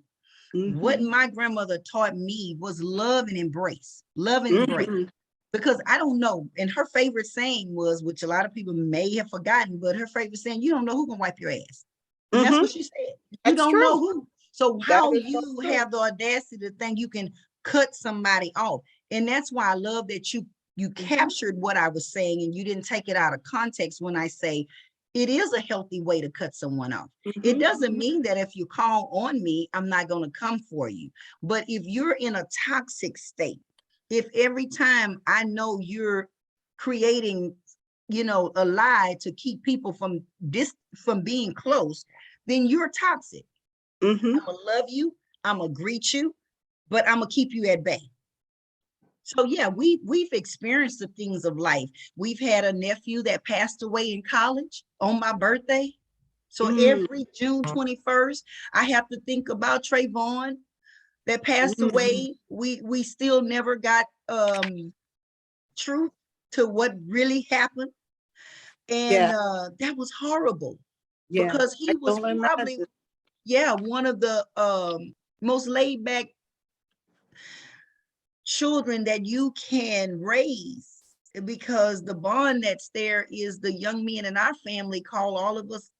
[SPEAKER 2] What
[SPEAKER 1] Mm-hmm.
[SPEAKER 2] my grandmother taught me was love and embrace, love and embrace.
[SPEAKER 1] Mm-hmm.
[SPEAKER 2] Because I don't know. And her favorite saying was, which a lot of people may have forgotten, but her favorite saying, you don't know who gonna wipe your ass. And that's
[SPEAKER 1] Mm-hmm.
[SPEAKER 2] what she said. You
[SPEAKER 1] That's
[SPEAKER 2] don't know
[SPEAKER 1] true.
[SPEAKER 2] who. So
[SPEAKER 1] That
[SPEAKER 2] how
[SPEAKER 1] is so
[SPEAKER 2] you
[SPEAKER 1] true.
[SPEAKER 2] have the audacity to think you can cut somebody off. And that's why I love that you
[SPEAKER 1] Mm-hmm.
[SPEAKER 2] captured what I was saying and you didn't take it out of context when I say it is a healthy way to cut someone off. It
[SPEAKER 1] Mhm.
[SPEAKER 2] doesn't mean that if you call on me, I'm not going to come for you. But if you're in a toxic state, if every time I know you're creating, a lie to keep people from being close, then you're toxic.
[SPEAKER 1] Mhm.
[SPEAKER 2] I'm gonna love you, I'm gonna greet you, but I'm gonna keep you at bay. So yeah, we've experienced the things of life. We've had a nephew that passed away in college on my birthday. So
[SPEAKER 1] Mm.
[SPEAKER 2] every June 21st, I have to think about Trayvon that passed
[SPEAKER 1] Mhm.
[SPEAKER 2] away. We still never got truth to what really happened. And
[SPEAKER 1] Yeah.
[SPEAKER 2] that was horrible
[SPEAKER 1] Yeah.
[SPEAKER 2] because
[SPEAKER 1] I
[SPEAKER 2] he was
[SPEAKER 1] can
[SPEAKER 2] probably,
[SPEAKER 1] imagine.
[SPEAKER 2] yeah, one of the most laid back children that you can raise, because the bond that's there is the young men in our family call all of us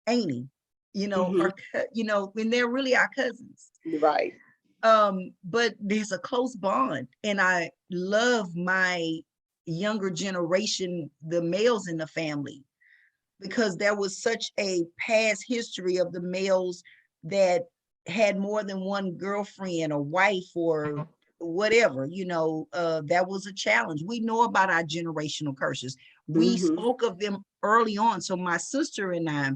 [SPEAKER 2] Amy,
[SPEAKER 1] Mhm.
[SPEAKER 2] or when they're really our cousins.
[SPEAKER 1] Right.
[SPEAKER 2] But there's a close bond, and I love my younger generation, the males in the family, because there was such a past history of the males that had more than one girlfriend or wife or whatever. That was a challenge. We know about our generational curses. We
[SPEAKER 1] Mhm.
[SPEAKER 2] spoke of them early on. So my sister and I,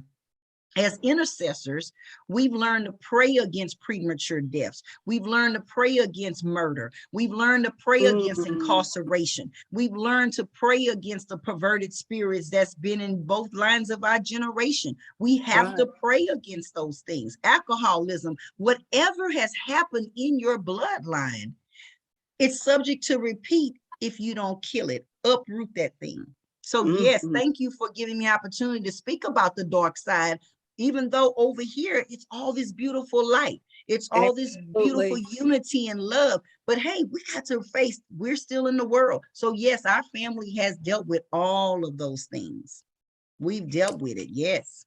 [SPEAKER 2] as intercessors, we've learned to pray against premature deaths. We've learned to pray against murder. We've learned to pray against
[SPEAKER 1] Mhm.
[SPEAKER 2] incarceration. We've learned to pray against the perverted spirits that's been in both lines of our generation. We have
[SPEAKER 1] Right.
[SPEAKER 2] to pray against those things. Alcoholism, whatever has happened in your bloodline, it's subject to repeat if you don't kill it, uproot that thing. So yes,
[SPEAKER 1] Mhm.
[SPEAKER 2] thank you for giving me opportunity to speak about the dark side, even though over here it's all this beautiful light. It's all this beautiful
[SPEAKER 1] Absolutely.
[SPEAKER 2] unity and love. But hey, we got to face, we're still in the world. So yes, our family has dealt with all of those things. We've dealt with it. Yes.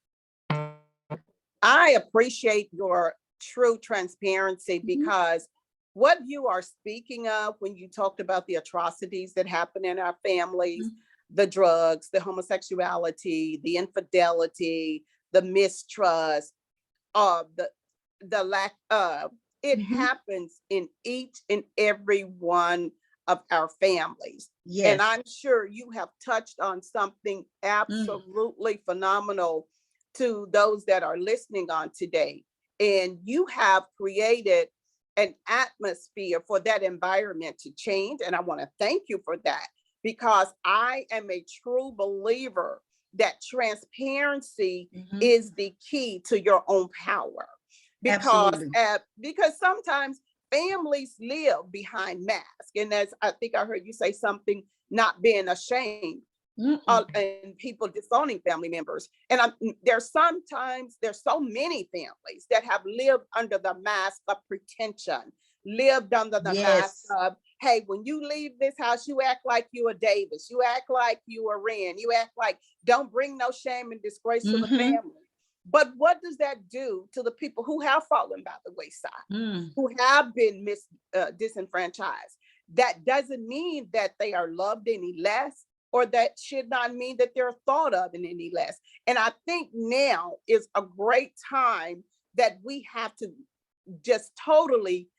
[SPEAKER 1] I appreciate your true transparency
[SPEAKER 2] Mhm.
[SPEAKER 1] because what you are speaking of when you talked about the atrocities that happen in our families, the drugs, the homosexuality, the infidelity, the mistrust, the lack of, it
[SPEAKER 2] Mhm.
[SPEAKER 1] happens in each and every one of our families. And
[SPEAKER 2] Yes.
[SPEAKER 1] I'm sure you have touched on something
[SPEAKER 2] Mm.
[SPEAKER 1] absolutely phenomenal to those that are listening on today. And you have created an atmosphere for that environment to change. And I want to thank you for that because I am a true believer that transparency
[SPEAKER 2] Mhm.
[SPEAKER 1] is the key to your own power
[SPEAKER 2] Absolutely.
[SPEAKER 1] because sometimes families live behind masks, and as I think I heard you say something, not being ashamed,
[SPEAKER 2] Mm-mm.
[SPEAKER 1] and people disowning family members. And there's so many families that have lived under the mask of pretension, lived under the mask
[SPEAKER 2] Yes.
[SPEAKER 1] of, hey, when you leave this house, you act like you are Davis, you act like you are Rand, you act like, don't bring no shame and disgrace to the
[SPEAKER 2] Mm-hmm.
[SPEAKER 1] family. But what does that do to the people who have fallen by the wayside,
[SPEAKER 2] Mm.
[SPEAKER 1] who have been disenfranchised? That doesn't mean that they are loved any less, or that should not mean that they're thought of in any less. And I think now is a great time that we have to just totally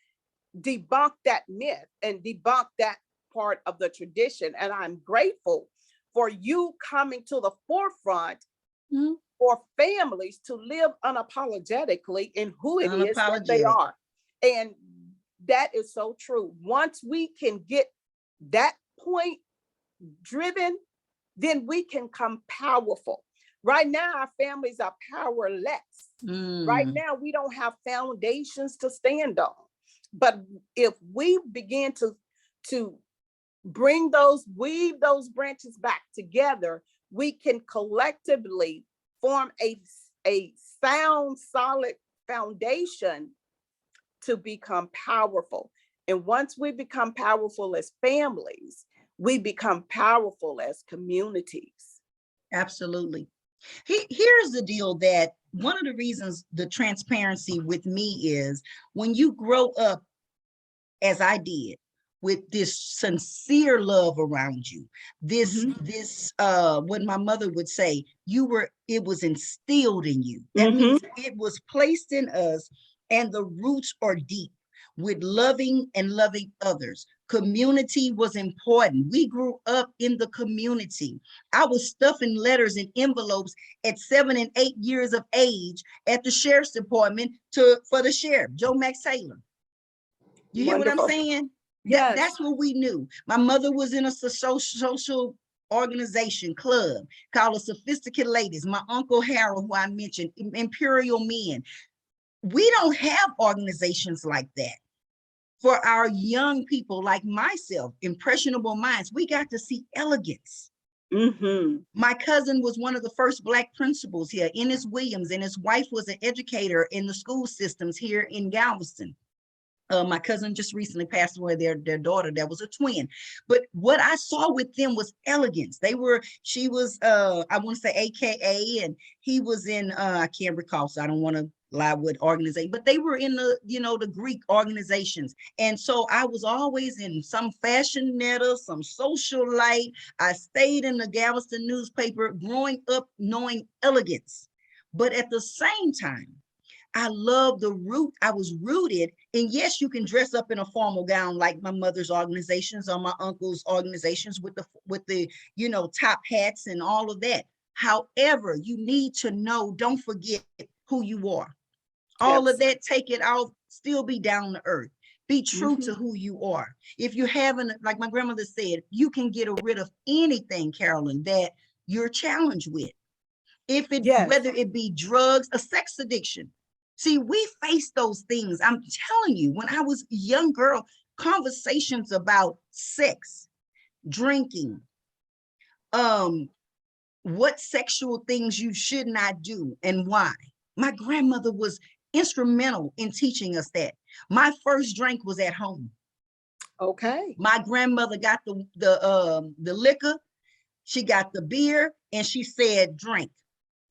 [SPEAKER 1] debunk that myth and debunk that part of the tradition. And I'm grateful for you coming to the forefront
[SPEAKER 2] Mm.
[SPEAKER 1] for families to live unapologetically in who it is that they
[SPEAKER 2] Unapologetic.
[SPEAKER 1] are. And that is so true. Once we can get that point driven, then we can come powerful. Right now, our families are powerless. Right
[SPEAKER 2] Mm.
[SPEAKER 1] now, we don't have foundations to stand on. But if we begin to weave those branches back together, we can collectively form a sound, solid foundation to become powerful. And once we become powerful as families, we become powerful as communities.
[SPEAKER 2] Absolutely. Here's the deal, that one of the reasons the transparency with me is when you grow up as I did, with this sincere love around you. This,
[SPEAKER 1] Mm-hmm.
[SPEAKER 2] what my mother would say, it was instilled in you. That
[SPEAKER 1] Mm-hmm.
[SPEAKER 2] means it was placed in us, and the roots are deep with loving and loving others. Community was important. We grew up in the community. I was stuffing letters in envelopes at 7 and 8 years of age at the sheriff's department for the sheriff, Joe Max Taylor. You hear what I'm
[SPEAKER 1] Wonderful.
[SPEAKER 2] saying?
[SPEAKER 1] Yes.
[SPEAKER 2] That's what we knew. My mother was in a social organization club called the Sophisticated Ladies. My Uncle Harold, who I mentioned, Imperial Men. We don't have organizations like that. For our young people like myself, impressionable minds, we got to see elegance.
[SPEAKER 1] Mm-hmm.
[SPEAKER 2] My cousin was one of the first Black principals here, Ennis Williams, and his wife was an educator in the school systems here in Galveston. My cousin just recently passed away, their daughter, that was a twin. But what I saw with them was elegance. She was, I want to say AKA, and he was in, I can't recall, so I don't want to lie with organization, but they were in the Greek organizations. And so I was always in some fashionetta, some socialite. I stayed in the Galveston newspaper growing up knowing elegance. But at the same time, I love I was rooted. And yes, you can dress up in a formal gown like my mother's organizations or my uncle's organizations with the top hats and all of that. However, you need to know, don't forget who you are. All of
[SPEAKER 1] Absolutely.
[SPEAKER 2] that, take it off, still be down to earth. Be true
[SPEAKER 1] Mm-hmm.
[SPEAKER 2] to who you are. If you haven't, like my grandmother said, you can get rid of anything, Carolyn, that you're challenged with.
[SPEAKER 1] Yes.
[SPEAKER 2] Whether it be drugs, a sex addiction. See, we face those things. I'm telling you, when I was a young girl, conversations about sex, drinking, um, what sexual things you should not do and why. My grandmother was instrumental in teaching us that. My first drink was at home.
[SPEAKER 1] Okay.
[SPEAKER 2] My grandmother got the liquor, she got the beer, and she said, drink.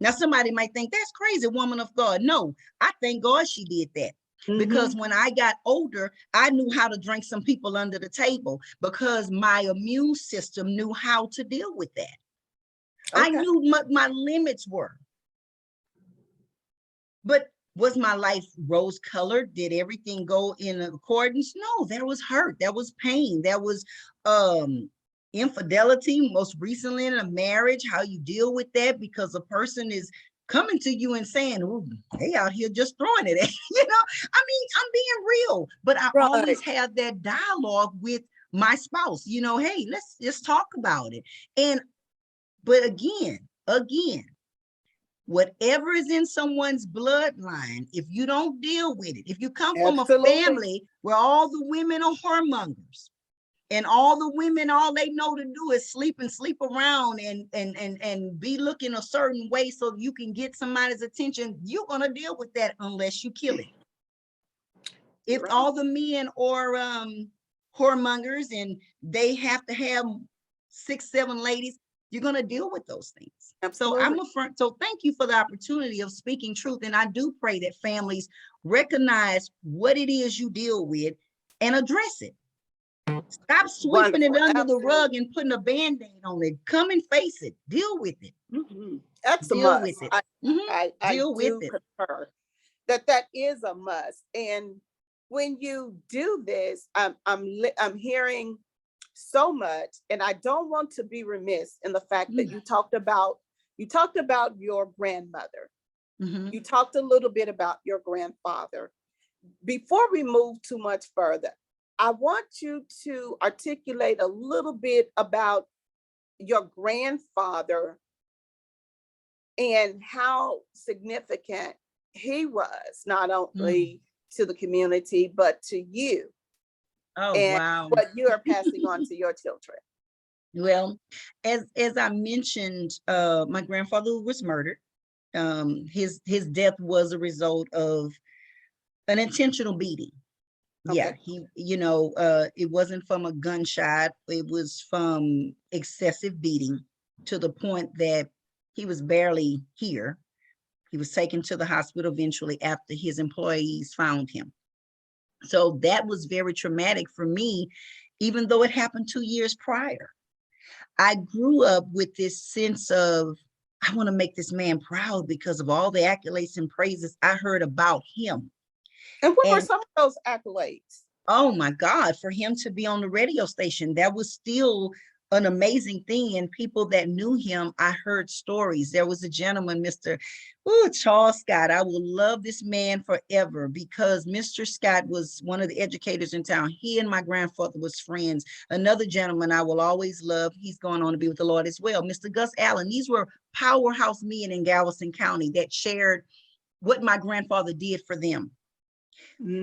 [SPEAKER 2] Now, somebody might think that's crazy, woman of God. No, I thank God she did that.
[SPEAKER 1] Mm-hmm.
[SPEAKER 2] Because when I got older, I knew how to drink some people under the table because my immune system knew how to deal with that. I
[SPEAKER 1] Okay.
[SPEAKER 2] knew what my limits were. But was my life rose colored? Did everything go in accordance? No, there was hurt, there was pain, there was infidelity, most recently in a marriage, how you deal with that because a person is coming to you and saying, oh, they out here just throwing it at I mean, I'm being real, but I
[SPEAKER 1] Right.
[SPEAKER 2] always have that dialogue with my spouse, hey, let's just talk about it. But again, whatever is in someone's bloodline, if you don't deal with it, if you come from a
[SPEAKER 1] Absolutely.
[SPEAKER 2] family where all the women are whoremongers and all the women, all they know to do is sleep and sleep around and be looking a certain way so you can get somebody's attention, you're going to deal with that unless you kill it. If
[SPEAKER 1] Right.
[SPEAKER 2] all the men are whoremongers and they have to have 6, 7 ladies, you're going to deal with those things. So
[SPEAKER 1] Absolutely.
[SPEAKER 2] so thank you for the opportunity of speaking truth. And I do pray that families recognize what it is you deal with and address it. Stop sweeping it
[SPEAKER 1] Wonderful.
[SPEAKER 2] under the
[SPEAKER 1] Absolutely.
[SPEAKER 2] rug and putting a band-aid on it. Come and face it. Deal with it.
[SPEAKER 1] Mm-hmm. That's a
[SPEAKER 2] Deal with
[SPEAKER 1] must.
[SPEAKER 2] it.
[SPEAKER 1] I,
[SPEAKER 2] Mhm.
[SPEAKER 1] I I
[SPEAKER 2] Deal with
[SPEAKER 1] do
[SPEAKER 2] it.
[SPEAKER 1] concur that that is a must. And when you do this, I'm hearing so much, and I don't want to be remiss in the fact that you talked about your grandmother.
[SPEAKER 2] Mhm.
[SPEAKER 1] You talked a little bit about your grandfather. Before we move too much further, I want you to articulate a little bit about your grandfather and how significant he was, not
[SPEAKER 2] Mm.
[SPEAKER 1] only to the community, but to you
[SPEAKER 2] Oh,
[SPEAKER 1] and
[SPEAKER 2] wow.
[SPEAKER 1] what you are passing on to your children.
[SPEAKER 2] Well, as I mentioned, my grandfather was murdered. His death was a result of an intentional beating. Yeah,
[SPEAKER 1] Okay.
[SPEAKER 2] it wasn't from a gunshot. It was from excessive beating to the point that he was barely here. He was taken to the hospital eventually after his employees found him. So that was very traumatic for me. even though it happened 2 years prior. I grew up with this sense of, I want to make this man proud because of all the accolades and praises I heard about him.
[SPEAKER 1] And what were
[SPEAKER 2] And
[SPEAKER 1] some of those accolades?
[SPEAKER 2] oh my God, for him to be on the radio station, that was still an amazing thing. And people that knew him, I heard stories. There was a gentleman, Mr. Charles Scott. I will love this man forever because Mr. Scott was one of the educators in town. He and my grandfather was friends. Another gentleman I will always love, he's going on to be with the Lord as well, Mr. Gus Allen. These were powerhouse men in Galveston County that shared what my grandfather did for them.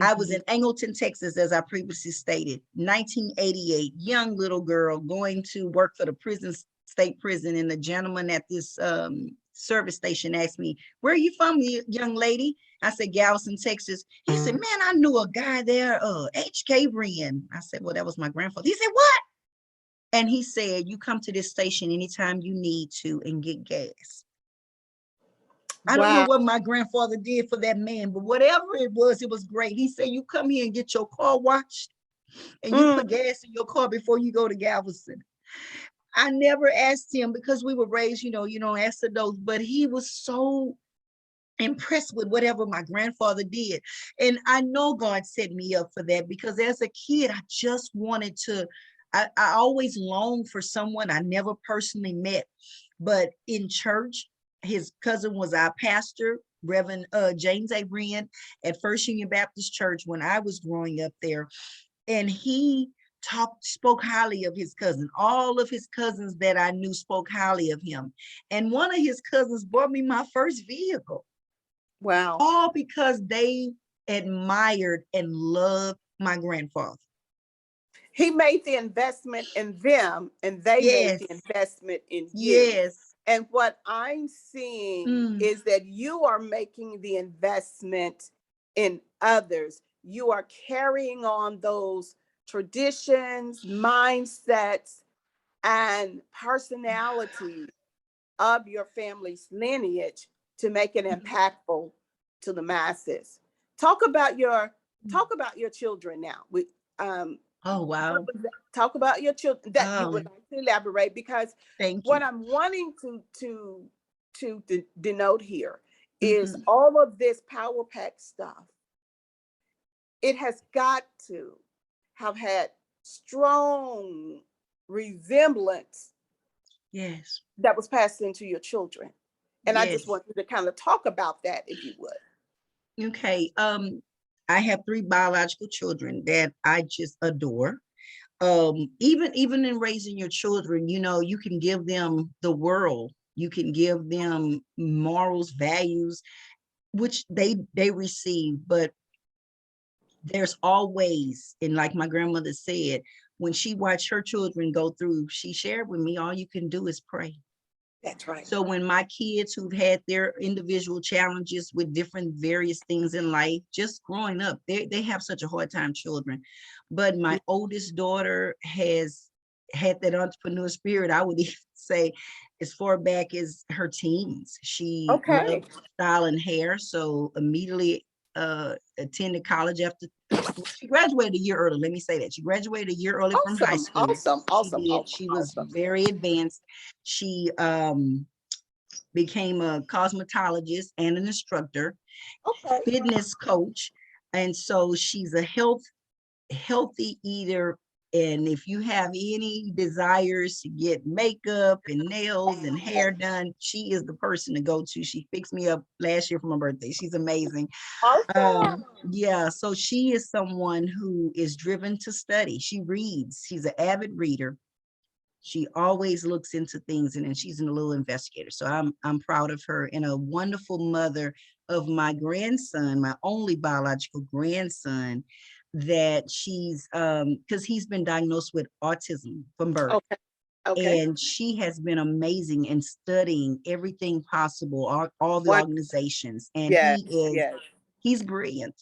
[SPEAKER 2] I was in Angleton, Texas, as I previously stated, 1988, young little girl going to work for the state prison. And the gentleman at this service station asked me, "Where are you from, young lady?" I said, "Galveston, Texas." He said, "Man, I knew a guy there, H.K. Wren." I said, "Well, that was my grandfather." He said, "What?" And he said, "You come to this station anytime you need to and get gas." I don't know
[SPEAKER 1] Wow.
[SPEAKER 2] what my grandfather did for that man, but whatever it was great. He said, "You come here and get your car washed and you put gas in your car before you go to Galveston." I never asked him because we were raised, you don't ask adults, but he was so impressed with whatever my grandfather did. And I know God set me up for that because as a kid, I just wanted to, I always longed for someone I never personally met, but in church, his cousin was our pastor, Reverend James A. Wren at First Union Baptist Church when I was growing up there. And he spoke highly of his cousin. All of his cousins that I knew spoke highly of him. And one of his cousins bought me my first vehicle.
[SPEAKER 1] Wow.
[SPEAKER 2] All because they admired and loved my grandfather.
[SPEAKER 1] He made the investment in them and they made
[SPEAKER 2] Yes.
[SPEAKER 1] the investment in you.
[SPEAKER 2] Yes.
[SPEAKER 1] And what I'm seeing is that you are making the investment in others. You are carrying on those traditions, mindsets, and personalities of your family's lineage to make it impactful to the masses. Talk about your children now.
[SPEAKER 2] Oh, wow.
[SPEAKER 1] Talk about your children that you would
[SPEAKER 2] Oh,
[SPEAKER 1] like to elaborate, because
[SPEAKER 2] thank
[SPEAKER 1] what
[SPEAKER 2] you.
[SPEAKER 1] I'm wanting to denote here is
[SPEAKER 2] Mhm.
[SPEAKER 1] all of this power pack stuff. It has got to have had strong resemblance
[SPEAKER 2] Yes.
[SPEAKER 1] that was passed into your children. And I just
[SPEAKER 2] Yes.
[SPEAKER 1] want you to kind of talk about that, if you would.
[SPEAKER 2] Okay. I have 3 biological children that I just adore. Even in raising your children, you can give them the world. You can give them morals, values, which they receive, but there's always, and like my grandmother said, when she watched her children go through, she shared with me, all you can do is pray.
[SPEAKER 1] That's right.
[SPEAKER 2] So when my kids who've had their individual challenges with different various things in life, just growing up, they have such a hard time, children. But my oldest daughter has had that entrepreneur spirit, I would even say, as far back as her teens. She
[SPEAKER 1] Okay.
[SPEAKER 2] loved styling hair, so immediately attended college after she graduated a year early. Let me say that. She graduated a year early from high
[SPEAKER 1] Awesome.
[SPEAKER 2] school.
[SPEAKER 1] Awesome.
[SPEAKER 2] She
[SPEAKER 1] Awesome.
[SPEAKER 2] did.
[SPEAKER 1] Awesome.
[SPEAKER 2] She was
[SPEAKER 1] Awesome.
[SPEAKER 2] very advanced. She became a cosmetologist and an instructor,
[SPEAKER 1] Okay.
[SPEAKER 2] fitness coach. And so she's a healthy eater. And if you have any desires to get makeup and nails and hair done, she is the person to go to. She fixed me up last year for my birthday. She's amazing.
[SPEAKER 1] Awesome.
[SPEAKER 2] Yeah, so she is someone who is driven to study. She reads. She's an avid reader. She always looks into things, and then she's a little investigator. So I'm proud of her, and a wonderful mother of my grandson, my only biological grandson, that she's because he's been diagnosed with autism from birth.
[SPEAKER 1] Okay. Okay.
[SPEAKER 2] And she has been amazing in studying everything possible, all the
[SPEAKER 1] One.
[SPEAKER 2] organizations. And
[SPEAKER 1] Yes. Yes.
[SPEAKER 2] he's brilliant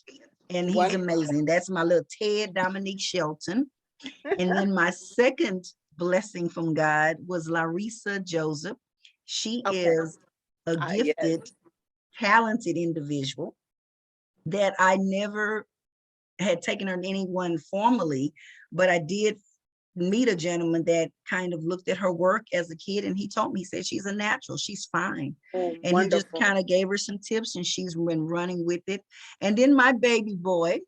[SPEAKER 2] and he's
[SPEAKER 1] One.
[SPEAKER 2] amazing. That's my little Ted Dominique Shelton. And then my second blessing from God was Larissa Joseph. She
[SPEAKER 1] Okay.
[SPEAKER 2] is a
[SPEAKER 1] Yes.
[SPEAKER 2] gifted, talented individual that I never had taken her to anyone formally, but I did meet a gentleman that kind of looked at her work as a kid, and he told me, he said, she's a natural, she's fine.
[SPEAKER 1] Oh,
[SPEAKER 2] And he just
[SPEAKER 1] wonderful.
[SPEAKER 2] kind of gave her some tips, and she's been running with it. And then my baby boy,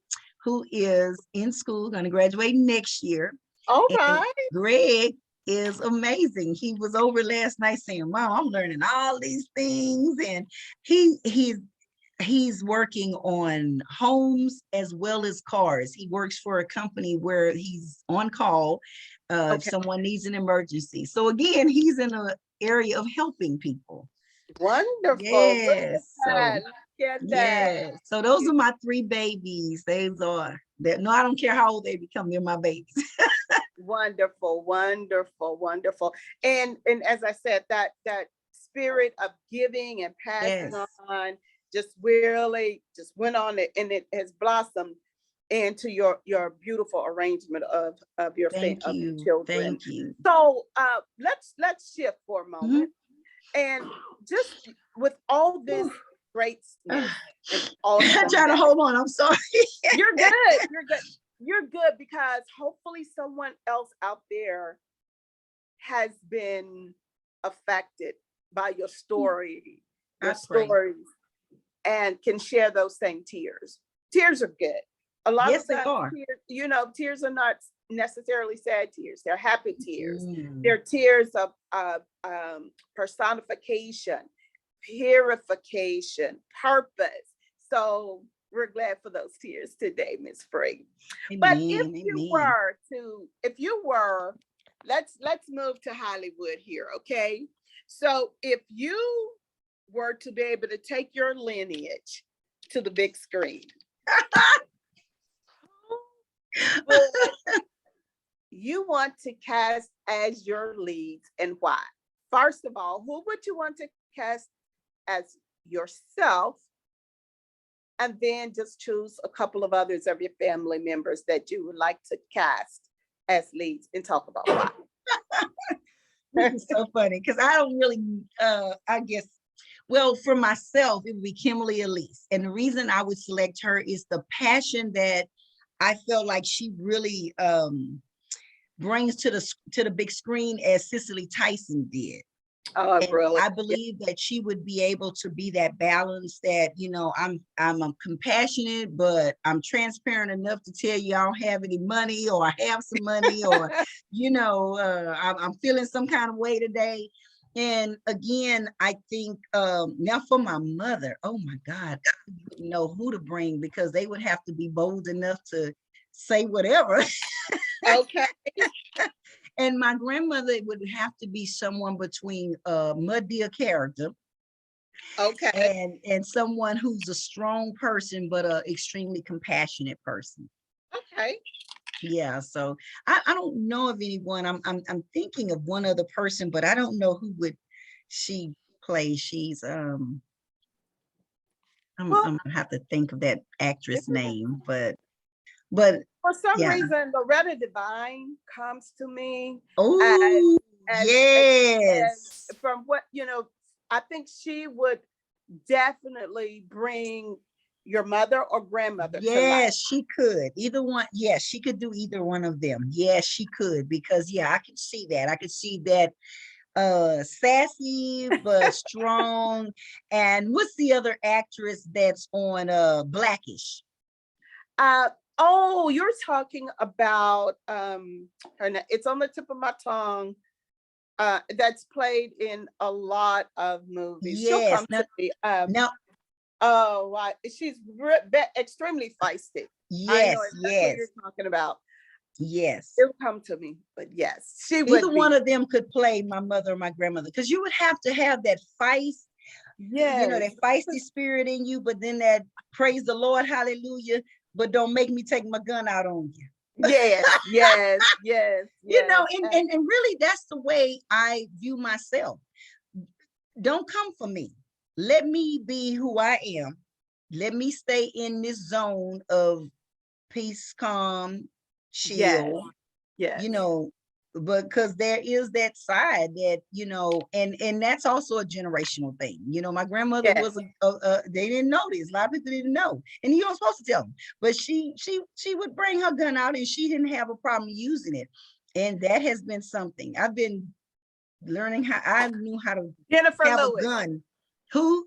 [SPEAKER 2] who is in school, going to graduate next year,
[SPEAKER 1] All
[SPEAKER 2] and
[SPEAKER 1] right.
[SPEAKER 2] Greg is amazing. He was over last night saying, Mom, I'm learning all these things. And he's working on homes as well as cars. He works for a company where he's on call if
[SPEAKER 1] Okay.
[SPEAKER 2] someone needs an emergency. So again, he's in an area of helping people.
[SPEAKER 1] Wonderful. Look at
[SPEAKER 2] Yes. So
[SPEAKER 1] that. Look at that.
[SPEAKER 2] yeah. So those are my three babies. Those are that. No, I don't care how old they become. They're my babies.
[SPEAKER 1] Wonderful, wonderful, wonderful. And as I said, that spirit of giving and passing
[SPEAKER 2] Yes.
[SPEAKER 1] on just really just went on it, and it has blossomed into your beautiful arrangement of your
[SPEAKER 2] Thank
[SPEAKER 1] of your
[SPEAKER 2] you.
[SPEAKER 1] children.
[SPEAKER 2] Thank you.
[SPEAKER 1] So let's shift for a
[SPEAKER 2] Mhm.
[SPEAKER 1] moment, and just with all this
[SPEAKER 2] Whew.
[SPEAKER 1] greatness and
[SPEAKER 2] I'm trying to
[SPEAKER 1] awesomeness.
[SPEAKER 2] hold on. I'm sorry.
[SPEAKER 1] You're good. You're good. You're good, because hopefully someone else out there has been affected by your story,
[SPEAKER 2] I
[SPEAKER 1] your
[SPEAKER 2] pray.
[SPEAKER 1] stories, and can share those same tears. Tears are good. A lot
[SPEAKER 2] Yes,
[SPEAKER 1] of
[SPEAKER 2] they
[SPEAKER 1] times,
[SPEAKER 2] are.
[SPEAKER 1] tears are not necessarily sad tears. They're happy tears.
[SPEAKER 2] Mm.
[SPEAKER 1] They're tears of personification, purification, purpose. So we're glad for those tears today, Miss Free. But
[SPEAKER 2] Amen. Amen.
[SPEAKER 1] if you were, let's move to Hollywood here, okay? So if you were to be able to take your lineage to the big screen, who would you want to cast as your leads, and why? First of all, who would you want to cast as yourself? And then just choose a couple of others of your family members that you would like to cast as leads, and talk about why.
[SPEAKER 2] This is so funny because I don't really, I guess, well, for myself, it would be Kimberly Elise. And the reason I would select her is the passion that I felt like she really brings to the big screen as Cicely Tyson did.
[SPEAKER 1] Oh,
[SPEAKER 2] And
[SPEAKER 1] really?
[SPEAKER 2] I believe that she would be able to be that balance that, I'm compassionate, but I'm transparent enough to tell you I don't have any money, or I have some money, or, I'm feeling some kind of way today. And again, I think now for my mother, oh my God, I wouldn't know who to bring, because they would have to be bold enough to say whatever.
[SPEAKER 1] Okay.
[SPEAKER 2] And my grandmother would have to be someone between a mud deer character
[SPEAKER 1] Okay.
[SPEAKER 2] and someone who's a strong person, but a extremely compassionate person.
[SPEAKER 1] Okay.
[SPEAKER 2] Yeah, so I don't know of anyone. I'm thinking of one other person, but I don't know who would she play. She's
[SPEAKER 1] Well,
[SPEAKER 2] I'm gonna have to think of that actress
[SPEAKER 1] yeah.
[SPEAKER 2] name, but
[SPEAKER 1] For some
[SPEAKER 2] yeah.
[SPEAKER 1] reason, Loretta Devine comes to me as
[SPEAKER 2] Oh
[SPEAKER 1] as
[SPEAKER 2] yes.
[SPEAKER 1] from what I think she would definitely bring your mother or grandmother to life.
[SPEAKER 2] Yes, she could. Either one. Yes, she could do either one of them. Yes, she could, because yeah, I could see that. I could see that sassy but strong. And what's the other actress that's on Blackish?
[SPEAKER 1] Uh, oh, you're talking about it's on the tip of my tongue. That's played in a lot of movies. She'll
[SPEAKER 2] Yes.
[SPEAKER 1] come to me.
[SPEAKER 2] Now,
[SPEAKER 1] Oh, wow. She's extremely feisty. I know
[SPEAKER 2] yes,
[SPEAKER 1] that's what you're
[SPEAKER 2] yes,
[SPEAKER 1] talking about.
[SPEAKER 2] yes.
[SPEAKER 1] It'll come to me, but yes, she
[SPEAKER 2] Either
[SPEAKER 1] would
[SPEAKER 2] one
[SPEAKER 1] be.
[SPEAKER 2] of them could play my mother or my grandmother, because you would have to have that feist,
[SPEAKER 1] Yes,
[SPEAKER 2] that feisty spirit in you, but then that praise the Lord, hallelujah, but don't make me take my gun out on you.
[SPEAKER 1] yes, yes, yes, yes.
[SPEAKER 2] And really that's the way I view myself. Don't come for me. Let me be who I am. Let me stay in this zone of peace, calm,
[SPEAKER 1] Yes,
[SPEAKER 2] chill,
[SPEAKER 1] yes,
[SPEAKER 2] you know, because there is that side that, and that's also a generational thing. My grandmother
[SPEAKER 1] yes.
[SPEAKER 2] was they didn't know this. A lot of people didn't know, and you weren't supposed to tell them. But she would bring her gun out, and she didn't have a problem using it. And that has been something. I've been learning how I knew how to
[SPEAKER 1] Jennifer
[SPEAKER 2] have a
[SPEAKER 1] Lewis.
[SPEAKER 2] gun. Who?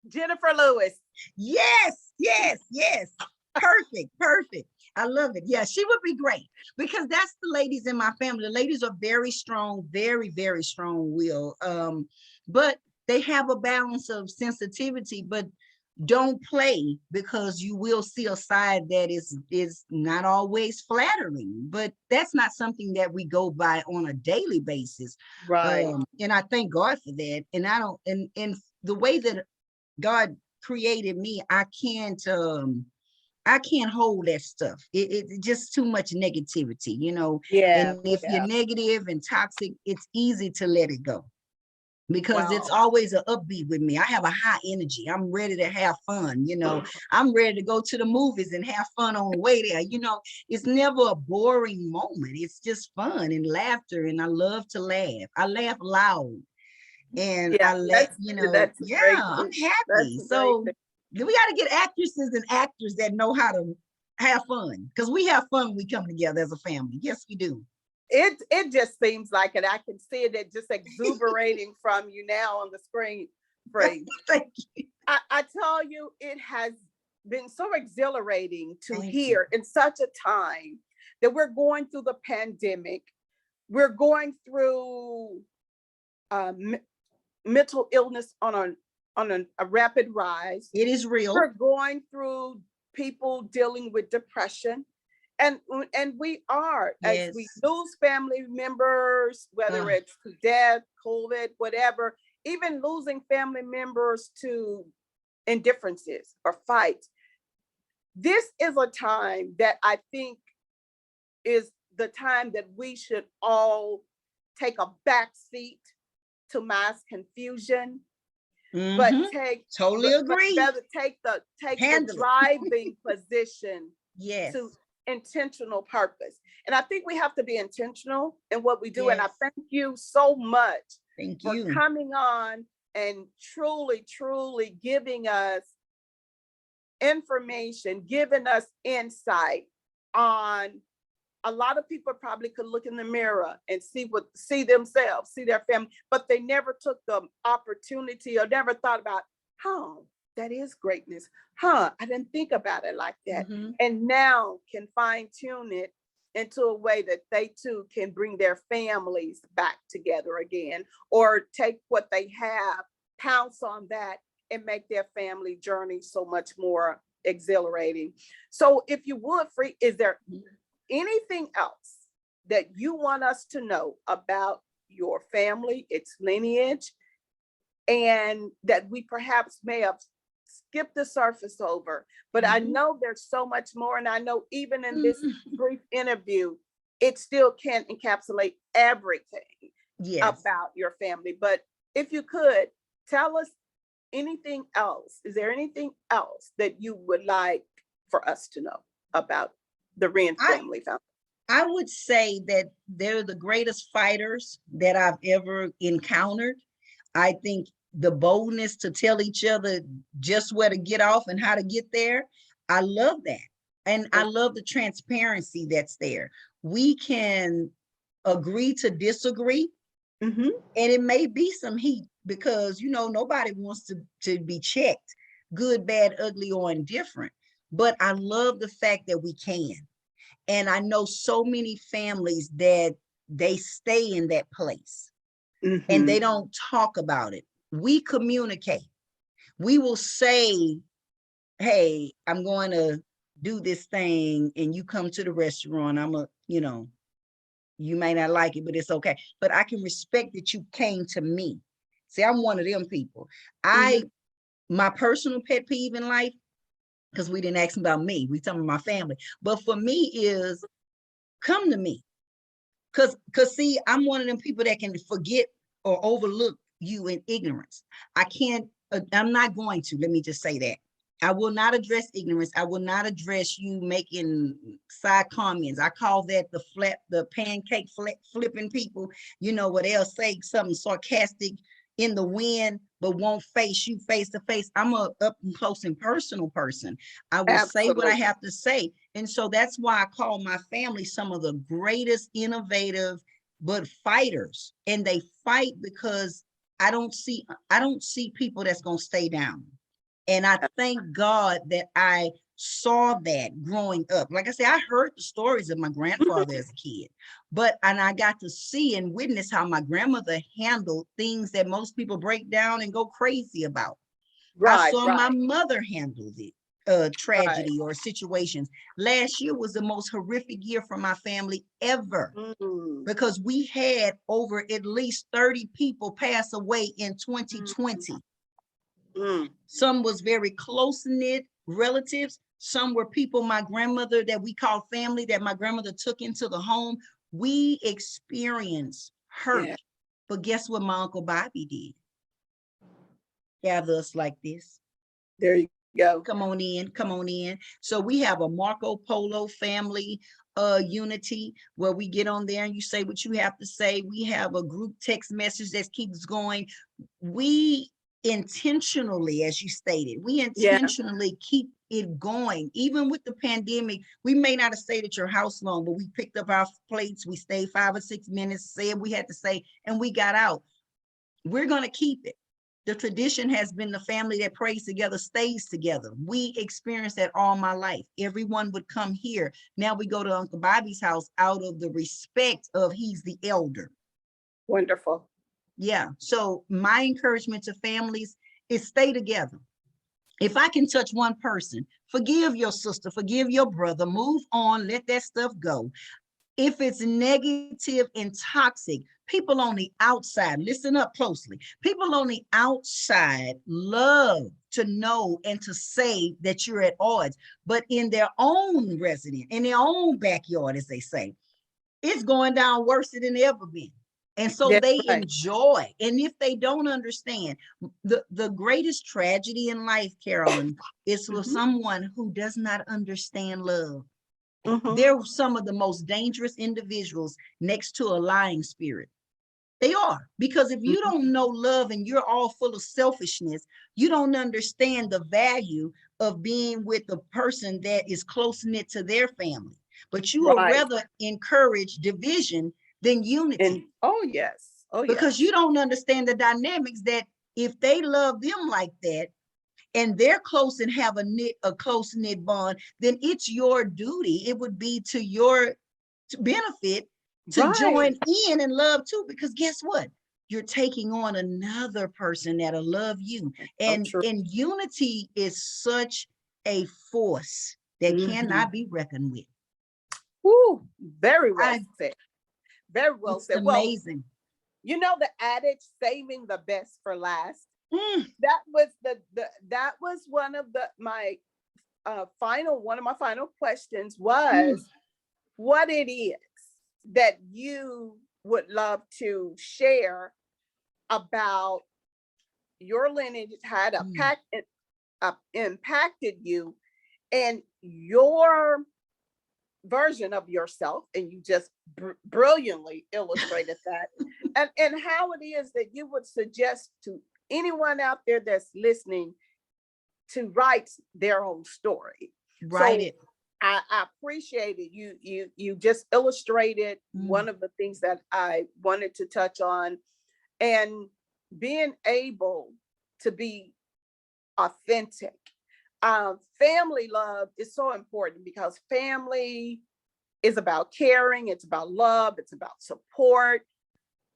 [SPEAKER 1] Jennifer Lewis.
[SPEAKER 2] Yes, yes, yes. Perfect, perfect. I love it. Yeah, she would be great because that's the ladies in my family. The ladies are very strong, very, very strong will. But they have a balance of sensitivity, but don't play because you will see a side that is not always flattering. But that's not something that we go by on a daily basis.
[SPEAKER 1] Right.
[SPEAKER 2] And I thank God for that. And I don't and the way that God created me, I can't hold that stuff. It's just too much negativity, you know.
[SPEAKER 1] Yeah.
[SPEAKER 2] And if you're
[SPEAKER 1] Yeah.
[SPEAKER 2] negative and toxic, it's easy to let it go because it's
[SPEAKER 1] Wow.
[SPEAKER 2] always an upbeat with me. I have a high energy. I'm ready to have fun, you know. I'm ready to go to the movies and have fun on the way there. You know, it's never a boring moment. It's just fun and laughter. And I love to laugh. I laugh loud. And
[SPEAKER 1] Yeah.
[SPEAKER 2] I let, you know,
[SPEAKER 1] That's a
[SPEAKER 2] yeah,
[SPEAKER 1] great
[SPEAKER 2] I'm
[SPEAKER 1] thing. That's
[SPEAKER 2] happy.
[SPEAKER 1] a great
[SPEAKER 2] So
[SPEAKER 1] thing.
[SPEAKER 2] we got to get actresses and actors that know how to have fun because we have fun when we come together as a family. Yes, we do.
[SPEAKER 1] It just seems like it. I can see it just exuberating from you now on the screen, Free.
[SPEAKER 2] Thank you.
[SPEAKER 1] I tell you, it has been so exhilarating to
[SPEAKER 2] Thank
[SPEAKER 1] hear in such a time that we're going through the pandemic. We're going through mental illness a rapid rise.
[SPEAKER 2] It is real.
[SPEAKER 1] We're going through people dealing with depression. And we are, as we
[SPEAKER 2] Yes.
[SPEAKER 1] lose family members, whether it's to death, COVID, whatever, even losing family members to indifferences or fights. This is a time that I think is the time that we should all take a back seat to mass confusion, but
[SPEAKER 2] Totally agree.
[SPEAKER 1] rather take the
[SPEAKER 2] Handle it.
[SPEAKER 1] driving position
[SPEAKER 2] Yes.
[SPEAKER 1] to intentional purpose. And I think we have to be intentional in what we do.
[SPEAKER 2] Yes.
[SPEAKER 1] And I thank you so much
[SPEAKER 2] Thank
[SPEAKER 1] for
[SPEAKER 2] you.
[SPEAKER 1] coming on and truly, truly giving us information, giving us insight on a lot of people probably could look in the mirror and see themselves, see their family, but they never took the opportunity or never thought about, oh, that is greatness. I didn't think about it like that. And now can fine tune it into a way that they too can bring their families back together again, or take what they have, pounce on that, and make their family journey so much more exhilarating. So if you would, Free, is there anything else that you want us to know about your family, its lineage, and that we perhaps may have skipped the surface over? But I know there's so much more. And I know even in this brief interview, it still can't encapsulate everything about your family. But if you could tell us anything else, is there anything else that you would like for us to know about the Wren family?
[SPEAKER 2] I would say that they're the greatest fighters that I've ever encountered. I think the boldness to tell each other just where to get off and how to get there, I love that. And I love the transparency that's there. We can agree to disagree, and it may be some heat because, you know, nobody wants to be checked, good, bad, ugly, or indifferent. But I love the fact that we can. And I know so many families that they stay in that place and they don't talk about it. We communicate. We will say, hey, I'm going to do this thing and you come to the restaurant. You know, you may not like it, but it's okay. But I can respect that you came to me. See, I'm one of them people. My personal pet peeve in life, because we didn't ask about me, we talking about my family. But for me is come to me. Cause see, I'm one of them people that can forget or overlook you in ignorance. I'm not going to, let me just say that. I will not address ignorance. I will not address you making side comments. I call that the pancake flipping people, you know, where they'll say something sarcastic in the wind, but won't face you face to face. I'm a up and close and personal person. I will say what I have to say. And so that's why I call my family some of the greatest innovative but fighters. And they fight because I don't see people that's going to stay down. And I thank God that I saw that growing up. Like I said, I heard the stories of my grandfather as a kid, and I got to see and witness how my grandmother handled things that most people break down and go crazy about. I
[SPEAKER 1] Right,
[SPEAKER 2] saw my
[SPEAKER 1] right,
[SPEAKER 2] mother handle it,
[SPEAKER 1] right.
[SPEAKER 2] tragedy or situations. Last year was the most horrific year for my family ever,
[SPEAKER 1] Mm,
[SPEAKER 2] because we had over at least 30 people pass away in
[SPEAKER 1] mm,
[SPEAKER 2] 2020.
[SPEAKER 1] mm.
[SPEAKER 2] Some was very close-knit relatives. Some were people my grandmother that we call family that my grandmother took into the home. We experienced hurt.
[SPEAKER 1] Yeah,
[SPEAKER 2] But guess what my Uncle Bobby did? Gather us like this.
[SPEAKER 1] there you go.
[SPEAKER 2] Come on in, come on in. So we have a Marco Polo family unity where we get on there and you say what you have to say. We have a group text message that keeps going. We intentionally, as you stated, we
[SPEAKER 1] Yeah,
[SPEAKER 2] intentionally keep it going. Even with the pandemic, we may not have stayed at your house long, but we picked up our plates, we stayed 5 or 6 minutes, said we had to say, and we got out. We're going to keep it. The tradition has been the family that prays together stays together. We experienced that all my life. Everyone would come here. Now we go to Uncle Bobby's house out of the respect of he's the elder.
[SPEAKER 1] wonderful.
[SPEAKER 2] Yeah. So my encouragement to families is stay together. If I can touch one person, forgive your sister, forgive your brother, move on, let that stuff go. If it's negative and toxic, people on the outside, listen up closely. People on the outside love to know and to say that you're at odds, but in their own residence, in their own backyard, as they say, it's going down worse than it ever been. And so
[SPEAKER 1] That's
[SPEAKER 2] they
[SPEAKER 1] right.
[SPEAKER 2] enjoy. And if they don't understand, the greatest tragedy in life, Carolyn, is for
[SPEAKER 1] Hmm.
[SPEAKER 2] someone who does not understand love.
[SPEAKER 1] Hmm.
[SPEAKER 2] They're some of the most dangerous individuals next to a lying spirit. They are, because if you don't know love and you're all full of selfishness, you don't understand the value of being with a person that is close knit to their family. But you will
[SPEAKER 1] Right.
[SPEAKER 2] rather encourage division than
[SPEAKER 1] And
[SPEAKER 2] unity,
[SPEAKER 1] oh yes, oh
[SPEAKER 2] because you
[SPEAKER 1] yes.
[SPEAKER 2] don't understand the dynamics that if they love them like that, and they're close and have a close knit bond, then it's your duty. It would be to your benefit to join
[SPEAKER 1] Right.
[SPEAKER 2] in and love too, because guess what? You're taking on another person that'll love you.
[SPEAKER 1] So
[SPEAKER 2] And
[SPEAKER 1] true.
[SPEAKER 2] unity is such a force that
[SPEAKER 1] Hmm.
[SPEAKER 2] cannot be reckoned with.
[SPEAKER 1] Woo, very well
[SPEAKER 2] I
[SPEAKER 1] said. Very well
[SPEAKER 2] It's
[SPEAKER 1] said. Well,
[SPEAKER 2] amazing.
[SPEAKER 1] you know the adage, saving the best for last.
[SPEAKER 2] Mm,
[SPEAKER 1] That was the that was one of my final questions
[SPEAKER 2] mm,
[SPEAKER 1] was what it is that you would love to share about your lineage, how it
[SPEAKER 2] mm.
[SPEAKER 1] impacted you and your version of yourself, and you just brilliantly illustrated that, and how it is that you would suggest to anyone out there that's listening to write their own story.
[SPEAKER 2] Write
[SPEAKER 1] So
[SPEAKER 2] it.
[SPEAKER 1] I appreciate it. You just illustrated
[SPEAKER 2] Mm,
[SPEAKER 1] one of the things that I wanted to touch on, and being able to be authentic. Family love is so important because family is about caring, it's about love, it's about support,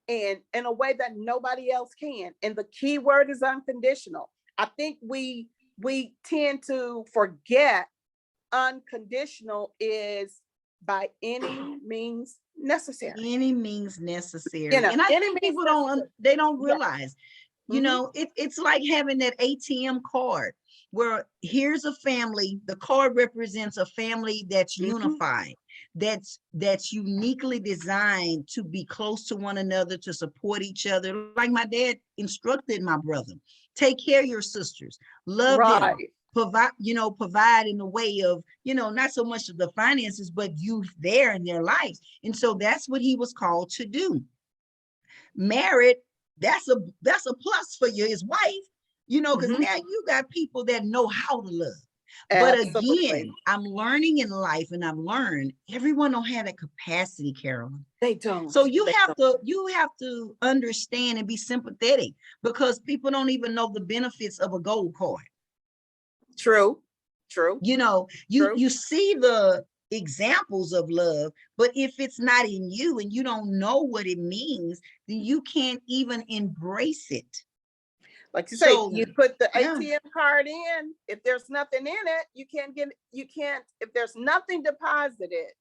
[SPEAKER 1] and in a way that nobody else can. And the key word is unconditional. I think we tend to forget unconditional is by any means necessary.
[SPEAKER 2] any means necessary. And I
[SPEAKER 1] Any
[SPEAKER 2] think
[SPEAKER 1] means
[SPEAKER 2] people
[SPEAKER 1] necessary.
[SPEAKER 2] they don't
[SPEAKER 1] Yeah.
[SPEAKER 2] realize,
[SPEAKER 1] Hmm.
[SPEAKER 2] it's like having that ATM card where here's a family, the card represents a family that's
[SPEAKER 1] Hmm.
[SPEAKER 2] unified, that's uniquely designed to be close to one another, to support each other. Like my dad instructed my brother, take care of your sisters, love them,
[SPEAKER 1] Right.
[SPEAKER 2] provide in the way of, not so much of the finances, but you there in their lives. And so that's what he was called to do. Married, that's a plus for you, his wife, because
[SPEAKER 1] Hmm.
[SPEAKER 2] now you got people that know how to love. But
[SPEAKER 1] Absolutely.
[SPEAKER 2] again, I'm learning in life, and I've learned everyone don't have that capacity, Carolyn.
[SPEAKER 1] They don't.
[SPEAKER 2] So
[SPEAKER 1] They don't.
[SPEAKER 2] you have to understand and be sympathetic, because people don't even know the benefits of a gold card.
[SPEAKER 1] True. True.
[SPEAKER 2] You know,
[SPEAKER 1] True.
[SPEAKER 2] you see the examples of love, but if it's not in you and you don't know what it means, then you can't even embrace it.
[SPEAKER 1] Like you say,
[SPEAKER 2] So
[SPEAKER 1] you put the
[SPEAKER 2] yeah,
[SPEAKER 1] ATM card in. If there's nothing in it, you can't get. You can't. If there's nothing deposited,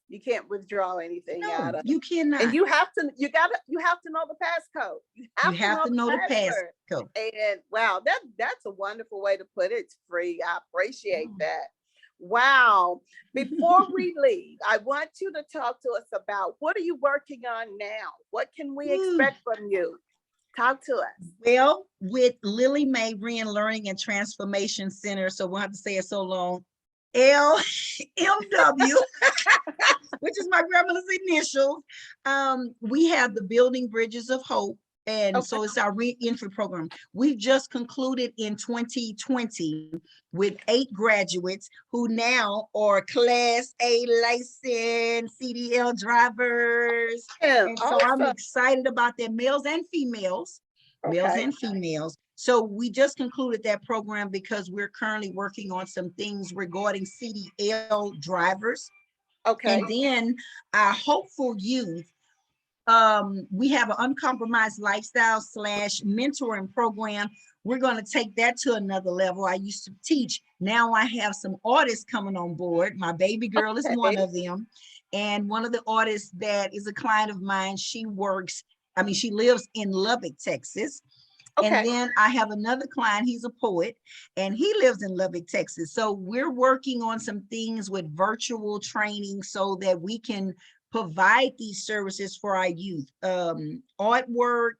[SPEAKER 1] you can't withdraw anything out
[SPEAKER 2] no,
[SPEAKER 1] of.
[SPEAKER 2] you
[SPEAKER 1] And
[SPEAKER 2] cannot.
[SPEAKER 1] you have to. You have to know the passcode. You
[SPEAKER 2] You
[SPEAKER 1] have to
[SPEAKER 2] have
[SPEAKER 1] know
[SPEAKER 2] to
[SPEAKER 1] the
[SPEAKER 2] know the
[SPEAKER 1] password.
[SPEAKER 2] passcode.
[SPEAKER 1] And wow, that's a wonderful way to put it. It's free. I appreciate
[SPEAKER 2] Oh.
[SPEAKER 1] that. Wow. Before we leave, I want you to talk to us about what are you working on now? What can we
[SPEAKER 2] Ooh.
[SPEAKER 1] expect from you? Talk to us.
[SPEAKER 2] Well, with Lily Mae Learning and Transformation Center, so we'll have to say it so long, LMW, which is my grandmother's initials. We have the Building Bridges of Hope. And
[SPEAKER 1] Okay.
[SPEAKER 2] so it's our re-entry program. We've just concluded in 2020 with 8 graduates who now are Class A licensed CDL drivers.
[SPEAKER 1] Yeah,
[SPEAKER 2] And so I'm
[SPEAKER 1] awesome.
[SPEAKER 2] excited about that, males and females, males
[SPEAKER 1] Okay.
[SPEAKER 2] and females. So we just concluded that program because we're currently working on some things regarding CDL drivers.
[SPEAKER 1] Okay.
[SPEAKER 2] And then our hopeful youth, we have an uncompromised lifestyle / mentoring program. We're going to take that to another level. I used to teach. Now I have some artists coming on board. My baby girl is one
[SPEAKER 1] Okay.
[SPEAKER 2] of them. And one of the artists that is a client of mine, she lives in Lubbock, Texas. And
[SPEAKER 1] Okay.
[SPEAKER 2] then I have another client, he's a poet, and he lives in Lubbock, Texas. So we're working on some things with virtual training so that we can provide these services for our youth. Artwork,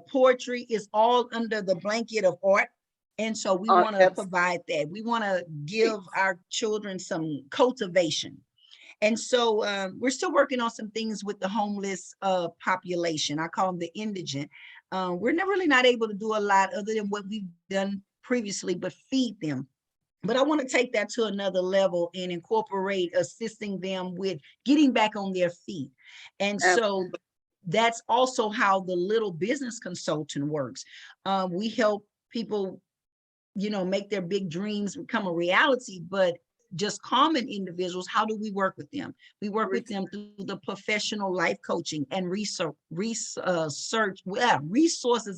[SPEAKER 2] poetry is all under the blanket of art. And so we want to
[SPEAKER 1] Absolutely.
[SPEAKER 2] provide that. We want to give our children some cultivation. And so we're still working on some things with the homeless population. I call them the indigent. We're never really not able to do a lot other than what we've done previously, but feed them. But I want to take that to another level and incorporate assisting them with getting back on their feet. And so that's also how the Little Business Consultant works. We help people, make their big dreams become a reality, but just common individuals, how do we work with them? We work with them through the professional life coaching and resources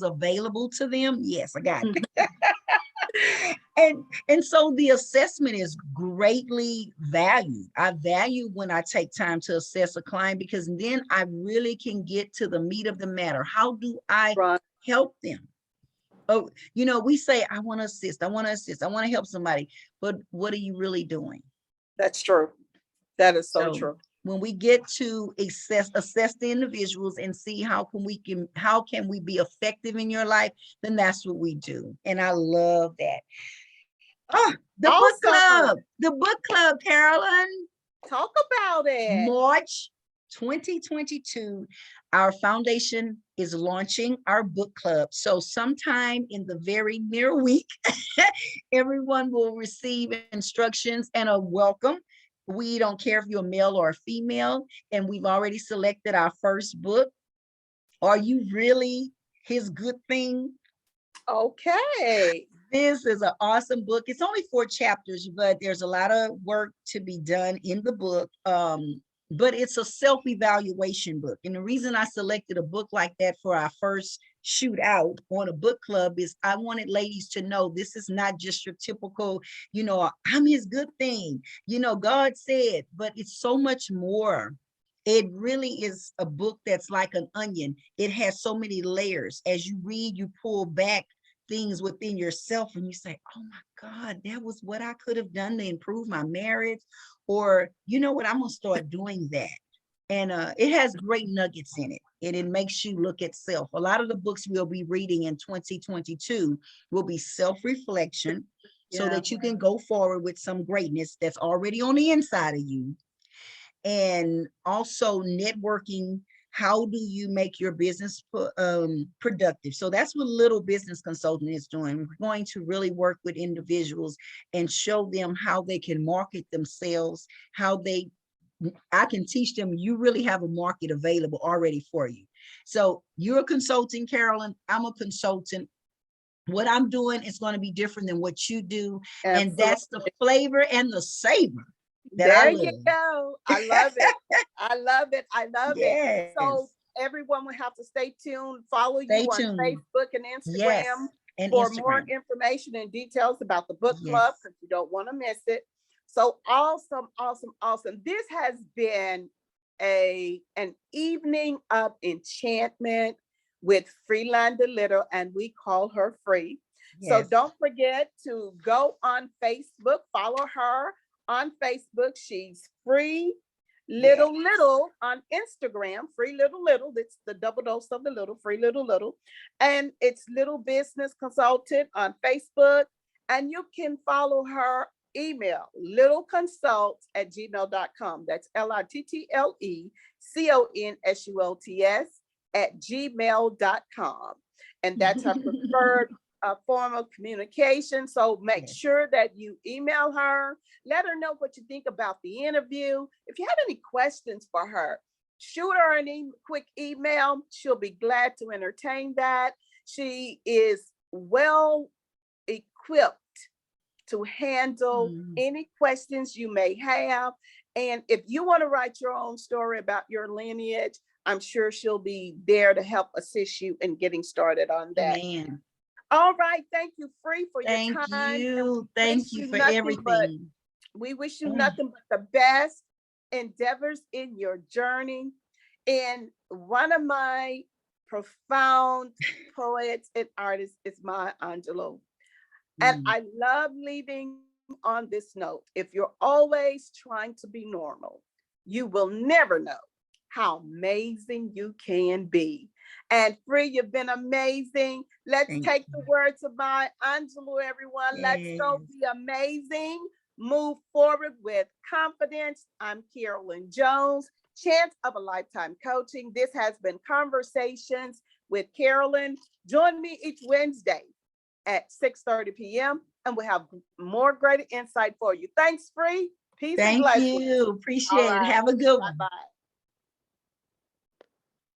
[SPEAKER 2] available to them. Yes, I got it. And so the assessment is greatly valued. I value when I take time to assess a client, because then I really can get to the meat of the matter. How do I
[SPEAKER 1] Right.
[SPEAKER 2] help them? Oh, we say, I want to assist, I want to help somebody, but what are you really doing?
[SPEAKER 1] That's true. That is so
[SPEAKER 2] So
[SPEAKER 1] true.
[SPEAKER 2] when we get to assess the individuals and see how can we be effective in your life, then that's what we do. And I love that. Oh,
[SPEAKER 1] Awesome.
[SPEAKER 2] the book club, Carolyn.
[SPEAKER 1] Talk about it.
[SPEAKER 2] March 2022, our foundation is launching our book club. So sometime in the very near week, everyone will receive instructions and a welcome. We don't care if you're a male or a female, and we've already selected our first book. Are You Really His Good Thing?
[SPEAKER 1] Okay.
[SPEAKER 2] This is an awesome book. It's only 4 chapters, but there's a lot of work to be done in the book. But it's a self-evaluation book. And the reason I selected a book like that for our first shoot out on a book club is I wanted ladies to know this is not just your typical, I'm his good thing. God said, but it's so much more. It really is a book that's like an onion. It has so many layers. As you read, you pull back things within yourself and you say, oh my God, that was what I could have done to improve my marriage. Or, you know what, I'm going to start doing that. And it has great nuggets in it. And it makes you look at self. A lot of the books we'll be reading in 2022 will be self-reflection, so that you can go forward with some greatness that's already on the inside of you. And also networking how do you make your business productive? So that's what Little Business Consulting is doing. We're going to really work with individuals and show them how they can market themselves, I can teach them you really have a market available already for you. So you're a consultant, Carolyn, I'm a consultant. What I'm doing is going to be different than what you do. And that's the
[SPEAKER 1] Absolutely.
[SPEAKER 2] flavor and the savor that I
[SPEAKER 1] There you
[SPEAKER 2] love.
[SPEAKER 1] go. I love it. I love it. I love it. So
[SPEAKER 2] Yes.
[SPEAKER 1] everyone will have to stay tuned, follow you
[SPEAKER 2] Stay
[SPEAKER 1] on
[SPEAKER 2] tuned.
[SPEAKER 1] Facebook and
[SPEAKER 2] Yes.
[SPEAKER 1] Instagram
[SPEAKER 2] And
[SPEAKER 1] for more
[SPEAKER 2] Instagram.
[SPEAKER 1] information and details about the book club,
[SPEAKER 2] Yes.
[SPEAKER 1] because you don't want to miss it. So awesome, awesome, awesome. This has been an evening of enchantment with Freelanda Little, and we call her Free. So
[SPEAKER 2] Yes.
[SPEAKER 1] don't forget to go on Facebook, follow her on Facebook. She's Free Little
[SPEAKER 2] Yes.
[SPEAKER 1] Little on Instagram, Free Little Little. It's the double dose of the little, Free Little Little. And it's Little Business Consultant on Facebook. And you can follow her email, littleconsults@gmail.com. That's littleconsults@gmail.com. And that's her preferred form of communication. So make
[SPEAKER 2] Yes.
[SPEAKER 1] sure that you email her. Let her know what you think about the interview. If you have any questions for her, shoot her an quick email. She'll be glad to entertain that. She is well equipped to handle any questions you may have. And if you want to write your own story about your lineage, I'm sure she'll be there to help assist you in getting started on that.
[SPEAKER 2] Man.
[SPEAKER 1] All right. Thank you, Free, for your
[SPEAKER 2] Thank
[SPEAKER 1] time.
[SPEAKER 2] you. Thank you for everything.
[SPEAKER 1] We wish you nothing but the best endeavors in your journey. And one of my profound poets and artists is Maya Angelou. And I love leaving on this note. If you're always trying to be normal, you will never know how amazing you can be. And Free, you've been amazing. Let's take the words of Maya Angelou, everyone. Let's go be amazing. Move forward with confidence. I'm Carolyn Jones, Chance of a Lifetime Coaching. This has been Conversations with Carolyn. Join me each Wednesday at 6:30 p.m. and we'll have more greater insight for you. Thanks, Free. Peace and
[SPEAKER 2] Thank
[SPEAKER 1] blessings.
[SPEAKER 2] you. Appreciate it. Have a good one.
[SPEAKER 1] Bye-bye.